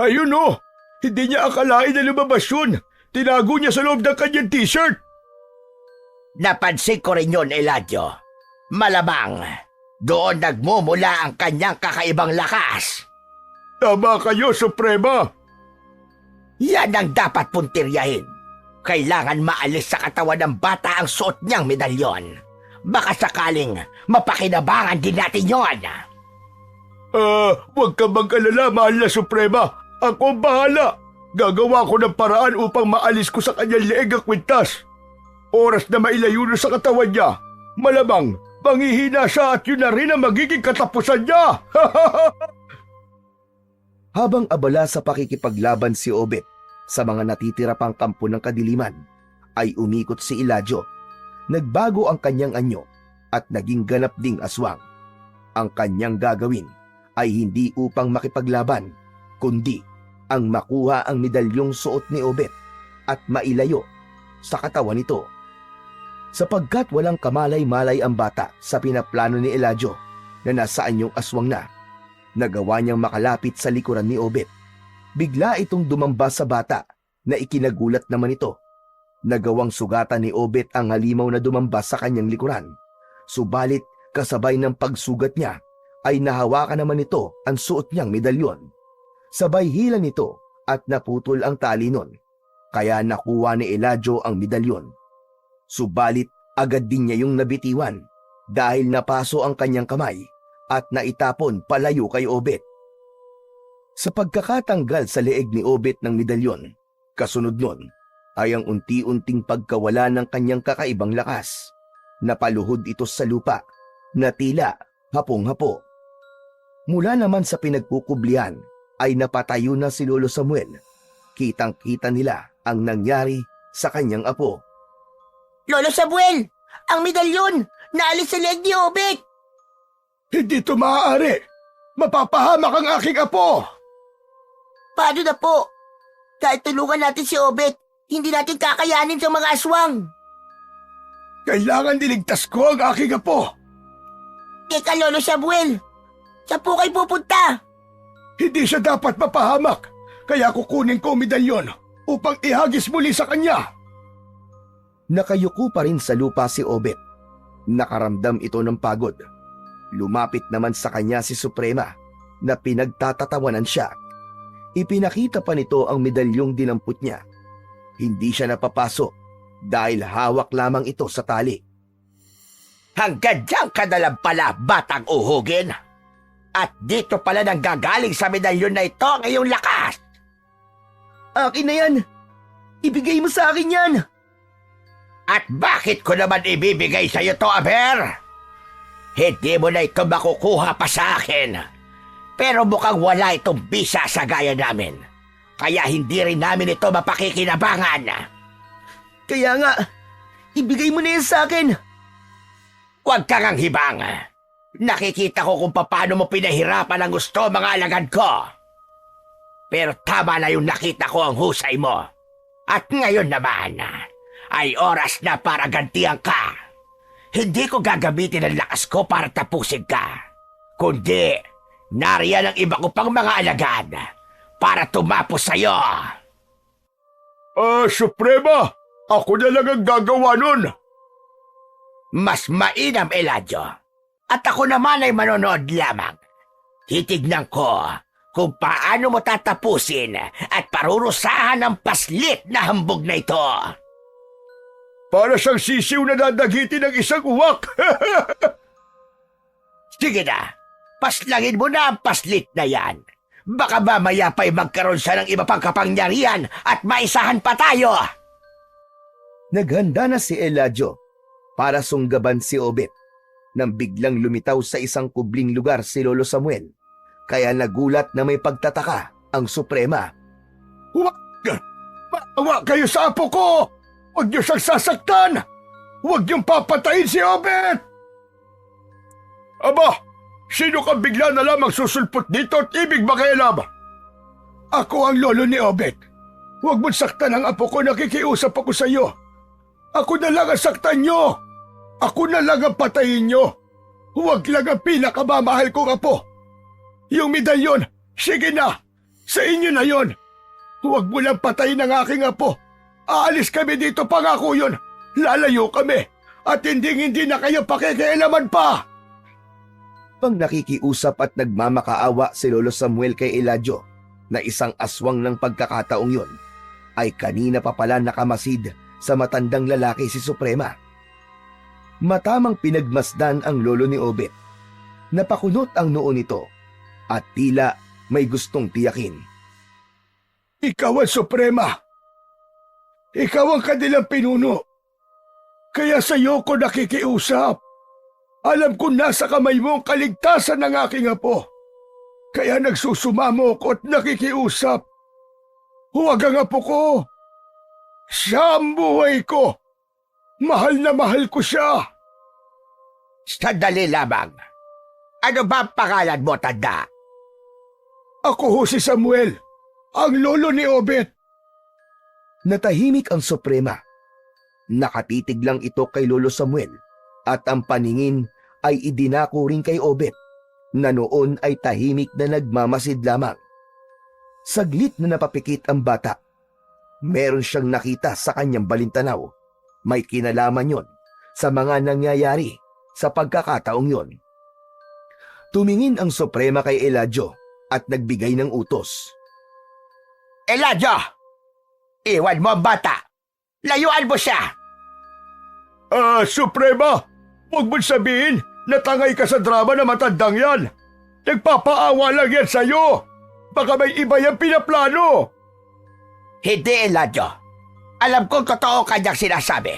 Ayun o! Hindi niya akalain na lumabas yun. Tinago niya sa loob ng kanyang t-shirt. Napansin ko rin yun, Eladio. Malamang, doon nagmumula ang kanyang kakaibang lakas. Tama kayo, Suprema. Yan ang dapat puntiryahin. Kailangan maalis sa katawan ng bata ang suot niyang medalyon. Baka sakaling mapakinabangan din natin yon. Huwag ka mag-alala, mahal na Suprema. Ako ang bahala. Gagawa ko ng paraan upang maalis ko sa kanyang leeg ang kwintas. Oras na mailayo na sa katawan niya. Malamang, manghihina siya at yun na rin ang magiging katapusan niya. Habang abala sa pakikipaglaban si Obet sa mga natitira pang kampo ng kadiliman, ay umikot si Eladio. Nagbago ang kanyang anyo at naging ganap ding aswang. Ang kanyang gagawin ay hindi upang makipaglaban, kundi ang makuha ang medalyong suot ni Obet at mailayo sa katawan nito. Sapagkat walang kamalay-malay ang bata sa pinaplano ni Eladio na nasa anyong aswang na, nagawa niyang makalapit sa likuran ni Obet. Bigla itong dumamba sa bata na ikinagulat naman ito. Nagawang sugatan ni Obet ang halimaw na dumamba sa kanyang likuran. Subalit kasabay ng pagsugat niya ay nahawakan naman nito ang suot niyang medalyon. Sabay hila nito at naputol ang tali nun. Kaya nakuha ni Eladio ang medalyon. Subalit agad din niya yung nabitiwan dahil napaso ang kanyang kamay at naitapon palayo kay Obet. Sa pagkakatanggal sa leeg ni Obet ng medalyon, kasunod nun ay ang unti-unting pagkawala ng kanyang kakaibang lakas. Napaluhod ito sa lupa na tila hapong-hapo. Mula naman sa pinagkukublihan ay napatayo na si Lolo Samuel. Kitang-kita nila ang nangyari sa kanyang apo. Lolo Samuel! Ang medalyon! Naalis sa leg ni Obet! Hindi ito maaari. Mapapahamak ang aking apo. Paano na po? Kahit tulungan natin si Obet, hindi natin kakayanin sa mga aswang. Kailangan niligtas ko ang aking apo. Teka, Lolo Samuel! Saan po kayo pupunta? Hindi siya dapat mapahamak. Kaya kukunin ko ang medalyon upang ihagis muli sa kanya. Nakayuko pa rin sa lupa si Obet. Nakaramdam ito ng pagod. Lumapit naman sa kanya si Suprema na pinagtatatawanan siya. Ipinakita pa nito ang medalyong dinampot niya. Hindi siya napapasok dahil hawak lamang ito sa tali. Hanggang diyan ka na lang pala, batang uhugin. At dito pala nang gagaling sa medalyon na ito ang iyong lakas. Akin na yan! Ibigay mo sa akin yan! At bakit ko naman ibibigay sa iyo to, Aber? Hindi mo na ito makukuha pa sa akin. Pero mukhang wala itong bisa sa gaya namin. Kaya hindi rin namin ito mapakikinabangan. Kaya nga, ibigay mo na yan sa akin! Huwag kang ang hibang. Nakikita ko kung paano mo pinahirapan ang gusto mga alagad ko. Pero tama na yung nakita ko ang husay mo. At ngayon naman, ay oras na para gantihan ka. Hindi ko gagamitin ang lakas ko para tapusin ka. Kundi, nariyan ang iba ko pang mga alagad para tumapos sa'yo. Suprema! Ako na lang ang gagawa nun. Mas mainam, Eladio. At ako naman ay manonood lamang. Titignan ko kung paano mo tatapusin at parurusahan ang paslit na hambog na ito. Para siyang sisiw na dadagitin ng isang uwak. Sige na, paslangin mo na ang paslit na yan. Baka mamaya pa'y magkaroon siya ng iba pang kapangyarihan at maisahan pa tayo. Naghanda na si Eladio para sunggaban si Obet nang biglang lumitaw sa isang kubling lugar si Lolo Samuel. Kaya nagulat na may pagtataka ang Suprema. Huwag! Maawa kayo sa apo ko! Huwag niyo siyang sasaktan! Huwag niyong papatayin si Obet! Aba! Sino kang bigla na lamang susulpot dito at ibig makialam? Ako ang lolo ni Obet. Huwag mong saktan ang apo ko, nakikiusap ako sa iyo. Ako na lang ang saktan niyo! Ako na lang ang patayin niyo! Huwag lang ang pinakamamahal kong apo! Yung medalyon, sige na! Sa inyo na yon! Huwag mo lang patayin ang aking apo! Aalis kami dito, pangako yun! Lalayo kami! At hindi na kayo pakikialaman pa! Pang nakikiusap at nagmamakaawa si Lolo Samuel kay Eladio na isang aswang ng pagkakataong yon, ay kanina pa pala nakamasid sa matandang lalaki si Suprema. Matamang pinagmasdan ang lolo ni Obet. Napakunot ang noo nito at tila may gustong tiyakin. Ikaw ang Suprema! Ikaw ang kanilang pinuno! Kaya sa iyo ko nakikiusap. Alam ko nasa kamay mo ang kaligtasan ng aking apo. Kaya nagsusumamo ko at nakikiusap. Huwag ang apo ko. Siya ang buhay ko. Mahal na mahal ko siya. Sandali lamang. Ano ba ang pangalan mo, tanda? Ako ho si Samuel, ang lolo ni Obet. Natahimik ang Suprema. Nakatitig lang ito kay Lolo Samuel at ang paningin ay idinako rin kay Obet na noon ay tahimik na nagmamasid lamang. Saglit na napapikit ang bata. Meron siyang nakita sa kanyang balintanaw. May kinalaman yon sa mga nangyayari sa pagkakataong yon. Tumingin ang Suprema kay Eladio at nagbigay ng utos. Eladio! Iwan mo ang bata! Layuan mo siya! Suprema, huwag mo sabihin na tangay ka sa drama na matandang yan. Nagpapaawa lang yan sa'yo. Baka may iba yung pinaplano. Hindi, Eladio. Alam kong totoo kanyang sinasabi.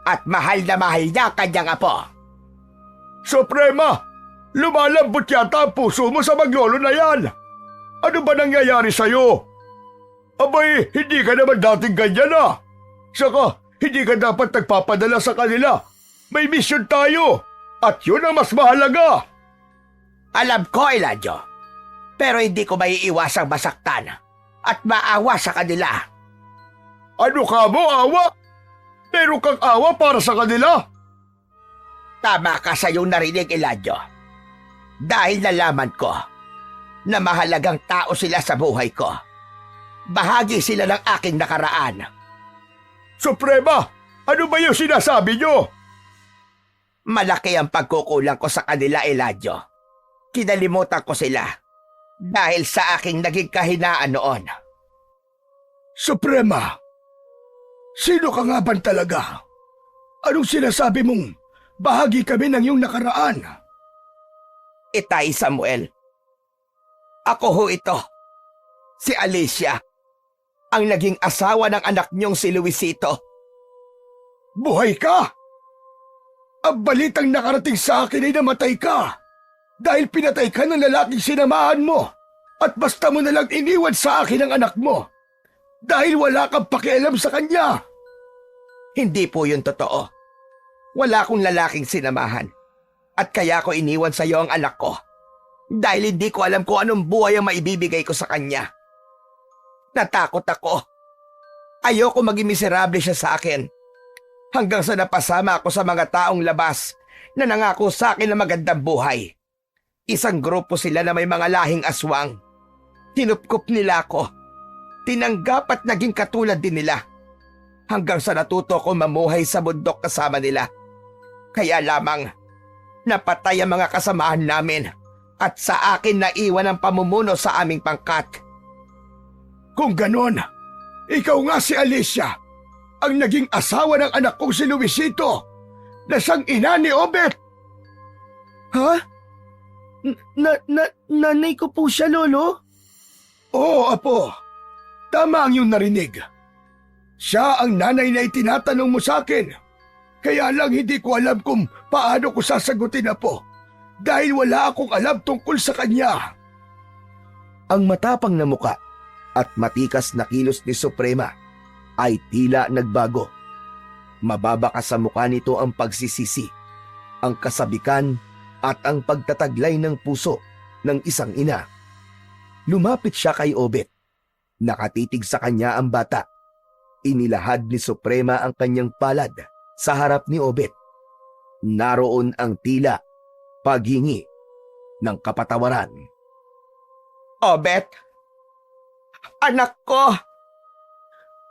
At mahal na mahal niya kanyang apo. Suprema, lumalambot yata ang puso mo sa maglolo na yan. Ano ba nangyayari sa'yo? Abay, hindi ka naman dating ganyan ah. Saka, hindi ka dapat nagpapadala sa kanila. May mission tayo. At yun ang mas mahalaga. Alam ko, Eladio. Pero hindi ko maiiwasang masaktan at maawa sa kanila. Ano ka mo, awa? Meron kang awa para sa kanila? Tama ka sa iyong narinig, Eladio. Dahil nalaman ko na mahalagang tao sila sa buhay ko. Bahagi sila ng aking nakaraan. Suprema, ano ba yung sinasabi nyo? Malaki ang pagkukulang ko sa kanila, Eladio. Kinalimutan ko sila dahil sa aking naging kahinaan noon. Suprema, sino ka nga ba talaga? Anong sinasabi mong bahagi kami ng iyong nakaraan? Itay Samuel. Ako ho ito. Si Alicia. Ang naging asawa ng anak niyong si Luisito. Buhay ka? Ang balitang nakarating sa akin ay namatay ka dahil pinatay ka ng lalaking sinamahan mo at basta mo nalang iniwan sa akin ang anak mo dahil wala kang pakialam sa kanya. Hindi po yun totoo. Wala akong lalaking sinamahan at kaya ko iniwan sa iyo ang anak ko dahil hindi ko alam kung anong buhay ang maibibigay ko sa kanya. Natakot ako. Ayoko maging miserable siya sa akin. Hanggang sa napasama ako sa mga taong labas na nangako sa akin ng magandang buhay. Isang grupo sila na may mga lahing aswang. Tinupkop nila ako. Tinanggap at naging katulad din nila. Hanggang sa natuto ko mamuhay sa bundok kasama nila. Kaya lamang, napatay ang mga kasamahan namin at sa akin naiwan ang pamumuno sa aming pangkat. Kung ganon, ikaw nga si Alicia, ang naging asawa ng anak kong si Luisito, na siyang ina ni Obet. Ha? Nanay ko po siya, Lolo? Oo, apo. Tama ang iyong narinig. Siya ang nanay na itinatanong mo sa akin. Kaya lang hindi ko alam kung paano ko sasagutin, apo. Dahil wala akong alam tungkol sa kanya. Ang matapang na muka at matikas na kilos ni Suprema ay tila nagbago. Mababa ka sa mukha nito ang pagsisisi, ang kasabikan at ang pagtataglay ng puso ng isang ina. Lumapit siya kay Obet. Nakatitig sa kanya ang bata. Inilahad ni Suprema ang kanyang palad sa harap ni Obet. Naroon ang tila paghingi ng kapatawaran. Obet! Anak ko!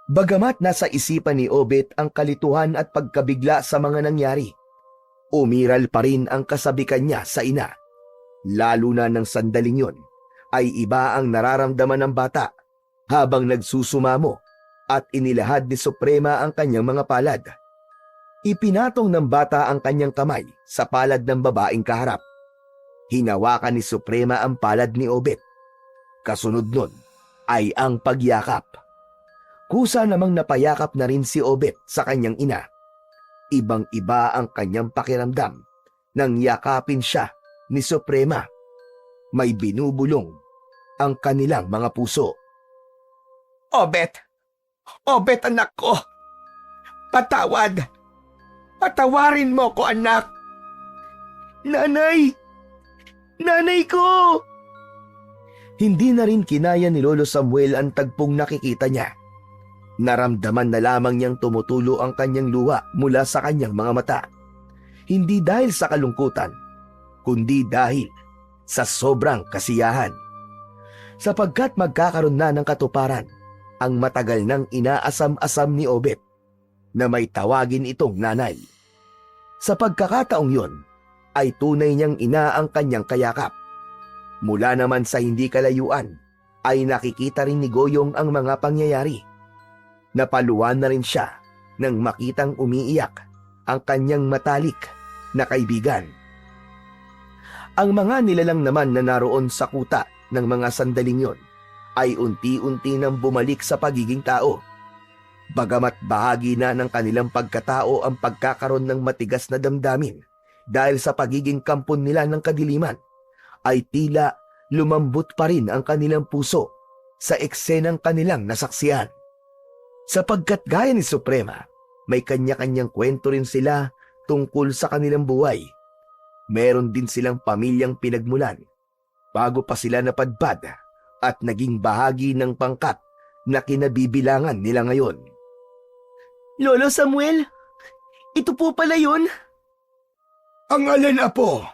Bagamat nasa isipan ni Obet ang kalituhan at pagkabigla sa mga nangyari, umiral pa rin ang kasabikan niya sa ina. Lalo na ng sandaling yon ay iba ang nararamdaman ng bata habang nagsusumamo at inilahad ni Suprema ang kanyang mga palad. Ipinatong ng bata ang kanyang kamay sa palad ng babaeng kaharap. Hinawakan ni Suprema ang palad ni Obet. Kasunod nun ay ang pagyakap. Kusa namang napayakap na rin si Obet sa kanyang ina. Ibang-iba ang kanyang pakiramdam nang yakapin siya ni Suprema. May binubulong ang kanilang mga puso. Obet! Obet, anak ko! Patawad! Patawarin mo ko, anak! Nanay! Nanay ko! Hindi na rin kinaya ni Lolo Samuel ang tagpong nakikita niya. Naramdaman na lamang niyang tumutulo ang kanyang luha mula sa kanyang mga mata. Hindi dahil sa kalungkutan, kundi dahil sa sobrang kasiyahan. Sapagkat magkakaroon na ng katuparan ang matagal nang inaasam-asam ni Obet na may tawagin itong nanay. Sa pagkakataong yon ay tunay niyang ina ang kanyang kayakap. Mula naman sa hindi kalayuan ay nakikita rin ni Goyong ang mga pangyayari. Napaluan na rin siya nang makitang umiiyak ang kanyang matalik na kaibigan. Ang mga nilalang naman na naroon sa kuta ng mga sandaling yon ay unti-unti nang bumalik sa pagiging tao. Bagamat bahagi na ng kanilang pagkatao ang pagkakaroon ng matigas na damdamin dahil sa pagiging kampon nila ng kadiliman, ay tila lumambot pa rin ang kanilang puso sa eksenang kanilang nasaksihan. Sapagkat gaya ni Suprema, may kanya-kanyang kwento rin sila tungkol sa kanilang buhay. Meron din silang pamilyang pinagmulan bago pa sila napadpad at naging bahagi ng pangkat na kinabibilangan nila ngayon. Lolo Samuel, ito po pala yun. Ang alin, Apo?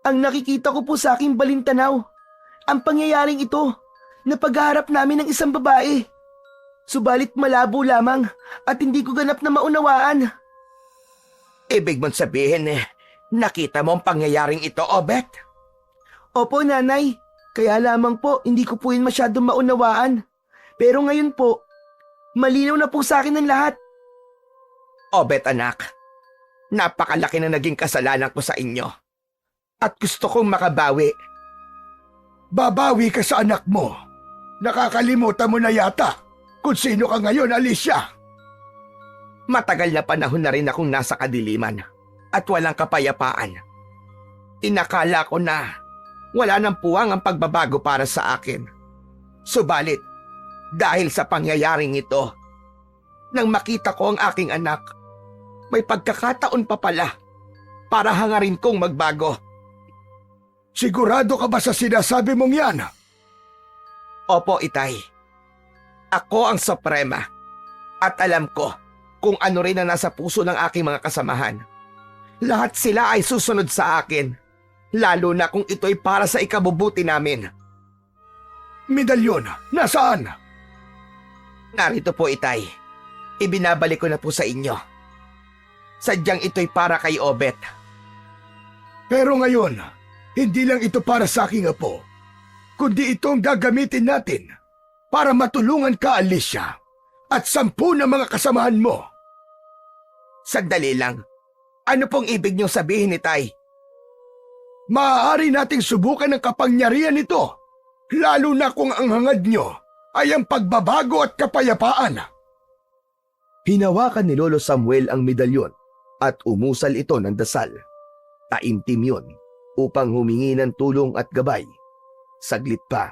Ang nakikita ko po sa aking balintanaw. Ang pangyayaring ito na pagharap namin ng isang babae. Subalit malabo lamang at hindi ko ganap na maunawaan. Ibig mong sabihin nakita mo ang pangyayaring ito, Obet? Opo, nanay. Kaya lamang po, hindi ko po yun masyadong maunawaan. Pero ngayon po, malinaw na po sa akin ang lahat. Obet, anak, napakalaki na naging kasalanan ko sa inyo. At gusto kong makabawi. Babawi ka sa anak mo. Nakakalimutan mo na yata kung sino ka ngayon, Alicia. Matagal na panahon na rin akong nasa kadiliman at walang kapayapaan. Inakala ko na wala nang puwang ang pagbabago para sa akin. Subalit, dahil sa pangyayaring ito, nang makita ko ang aking anak, may pagkakataon pa pala para hangarin kong magbago. Sigurado ka ba sa sinasabi mong yan? Opo, Itay. Ako ang Suprema at alam ko kung ano rin ang nasa puso ng aking mga kasamahan. Lahat sila ay susunod sa akin, lalo na kung ito'y para sa ikabubuti namin. Medalyon, nasaan? Narito po, Itay. Ibinabalik ko na po sa inyo. Sadyang ito'y para kay Obet. Pero ngayon, hindi lang ito para sa aking apo, kundi itong gagamitin natin para matulungan ka, Alicia, at 10 na mga kasamahan mo. Sandali lang. Ano pong ibig niyong sabihin, Itay? Maaari nating subukan ang kapangyarihan nito, lalo na kung ang hangad nyo ay ang pagbabago at kapayapaan. Hinawakan ni Lolo Samuel ang medalyon at umusal ito ng dasal. Taimtim yun upang humingi ng tulong at gabay. Saglit pa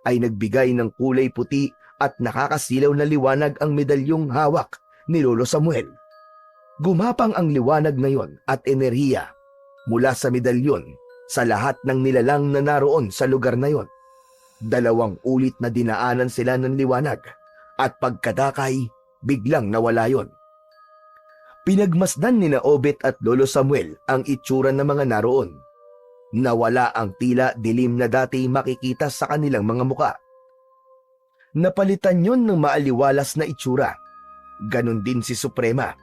ay nagbigay ng kulay puti at nakakasilaw na liwanag ang medalyong hawak ni Lolo Samuel. Gumapang ang liwanag na yon at enerhiya mula sa medalyon sa lahat ng nilalang na naroon sa lugar na yon. 2 ulit na dinaanan sila ng liwanag at pagkadakay biglang nawala yon. Pinagmasdan ni na Obet at Lolo Samuel ang itsura ng mga naroon. Nawala ang tila dilim na dati makikita sa kanilang mga muka. Napalitan yon ng maaliwalas na itsura. Ganon din si Suprema.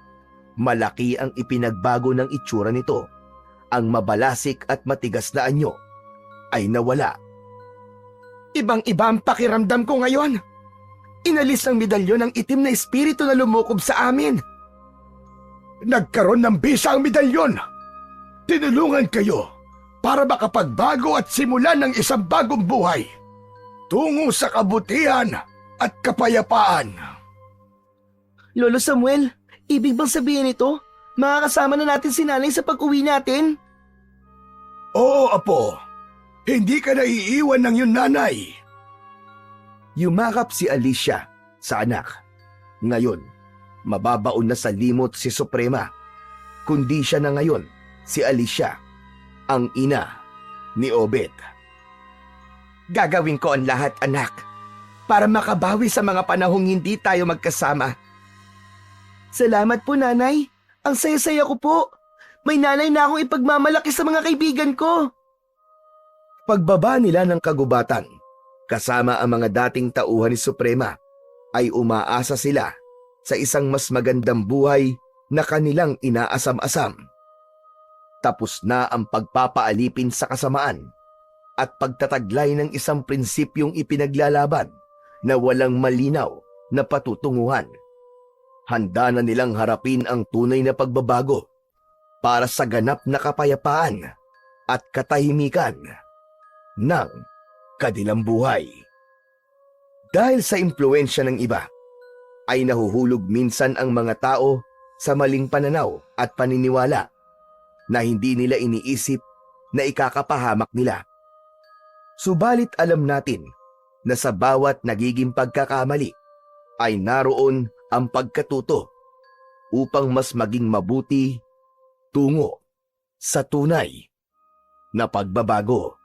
Malaki ang ipinagbago ng itsura nito. Ang mabalasik at matigas na anyo ay nawala. Ibang-iba ang pakiramdam ko ngayon. Inalis ng medalyon ang itim na espiritu na lumukob sa amin. Nagkaroon ng bisa ang medalyon. Tinulungan kayo para makapagbago at simulan ng isang bagong buhay tungo sa kabutihan at kapayapaan. Lolo Samuel, ibig bang sabihin ito? Makakasama na natin si nanay sa pag-uwi natin? Oo, apo. Hindi ka na iiwan ng iyong nanay. Yumakap si Alicia sa anak. Ngayon, mababaon na sa limot si Suprema. Kundi siya na ngayon, si Alicia, ang ina ni Obed. Gagawin ko ang lahat, anak, para makabawi sa mga panahong hindi tayo magkasama. Salamat po, nanay. Ang saya-saya ko po. May nanay na akong ipagmamalaki sa mga kaibigan ko. Pagbaba nila ng kagubatan, kasama ang mga dating tauhan ni Suprema, ay umaasa sila sa isang mas magandang buhay na kanilang inaasam-asam. Tapos na ang pagpapaalipin sa kasamaan at pagtataglay ng isang prinsipyong ipinaglalaban na walang malinaw na patutunguhan. Handa na nilang harapin ang tunay na pagbabago para sa ganap na kapayapaan at katahimikan ng kanilang buhay. Dahil sa impluensya ng iba, ay nahuhulog minsan ang mga tao sa maling pananaw at paniniwala na hindi nila iniisip na ikakapahamak nila. Subalit alam natin na sa bawat nagiging pagkakamali ay naroon ang pagkatuto upang mas maging mabuti tungo sa tunay na pagbabago.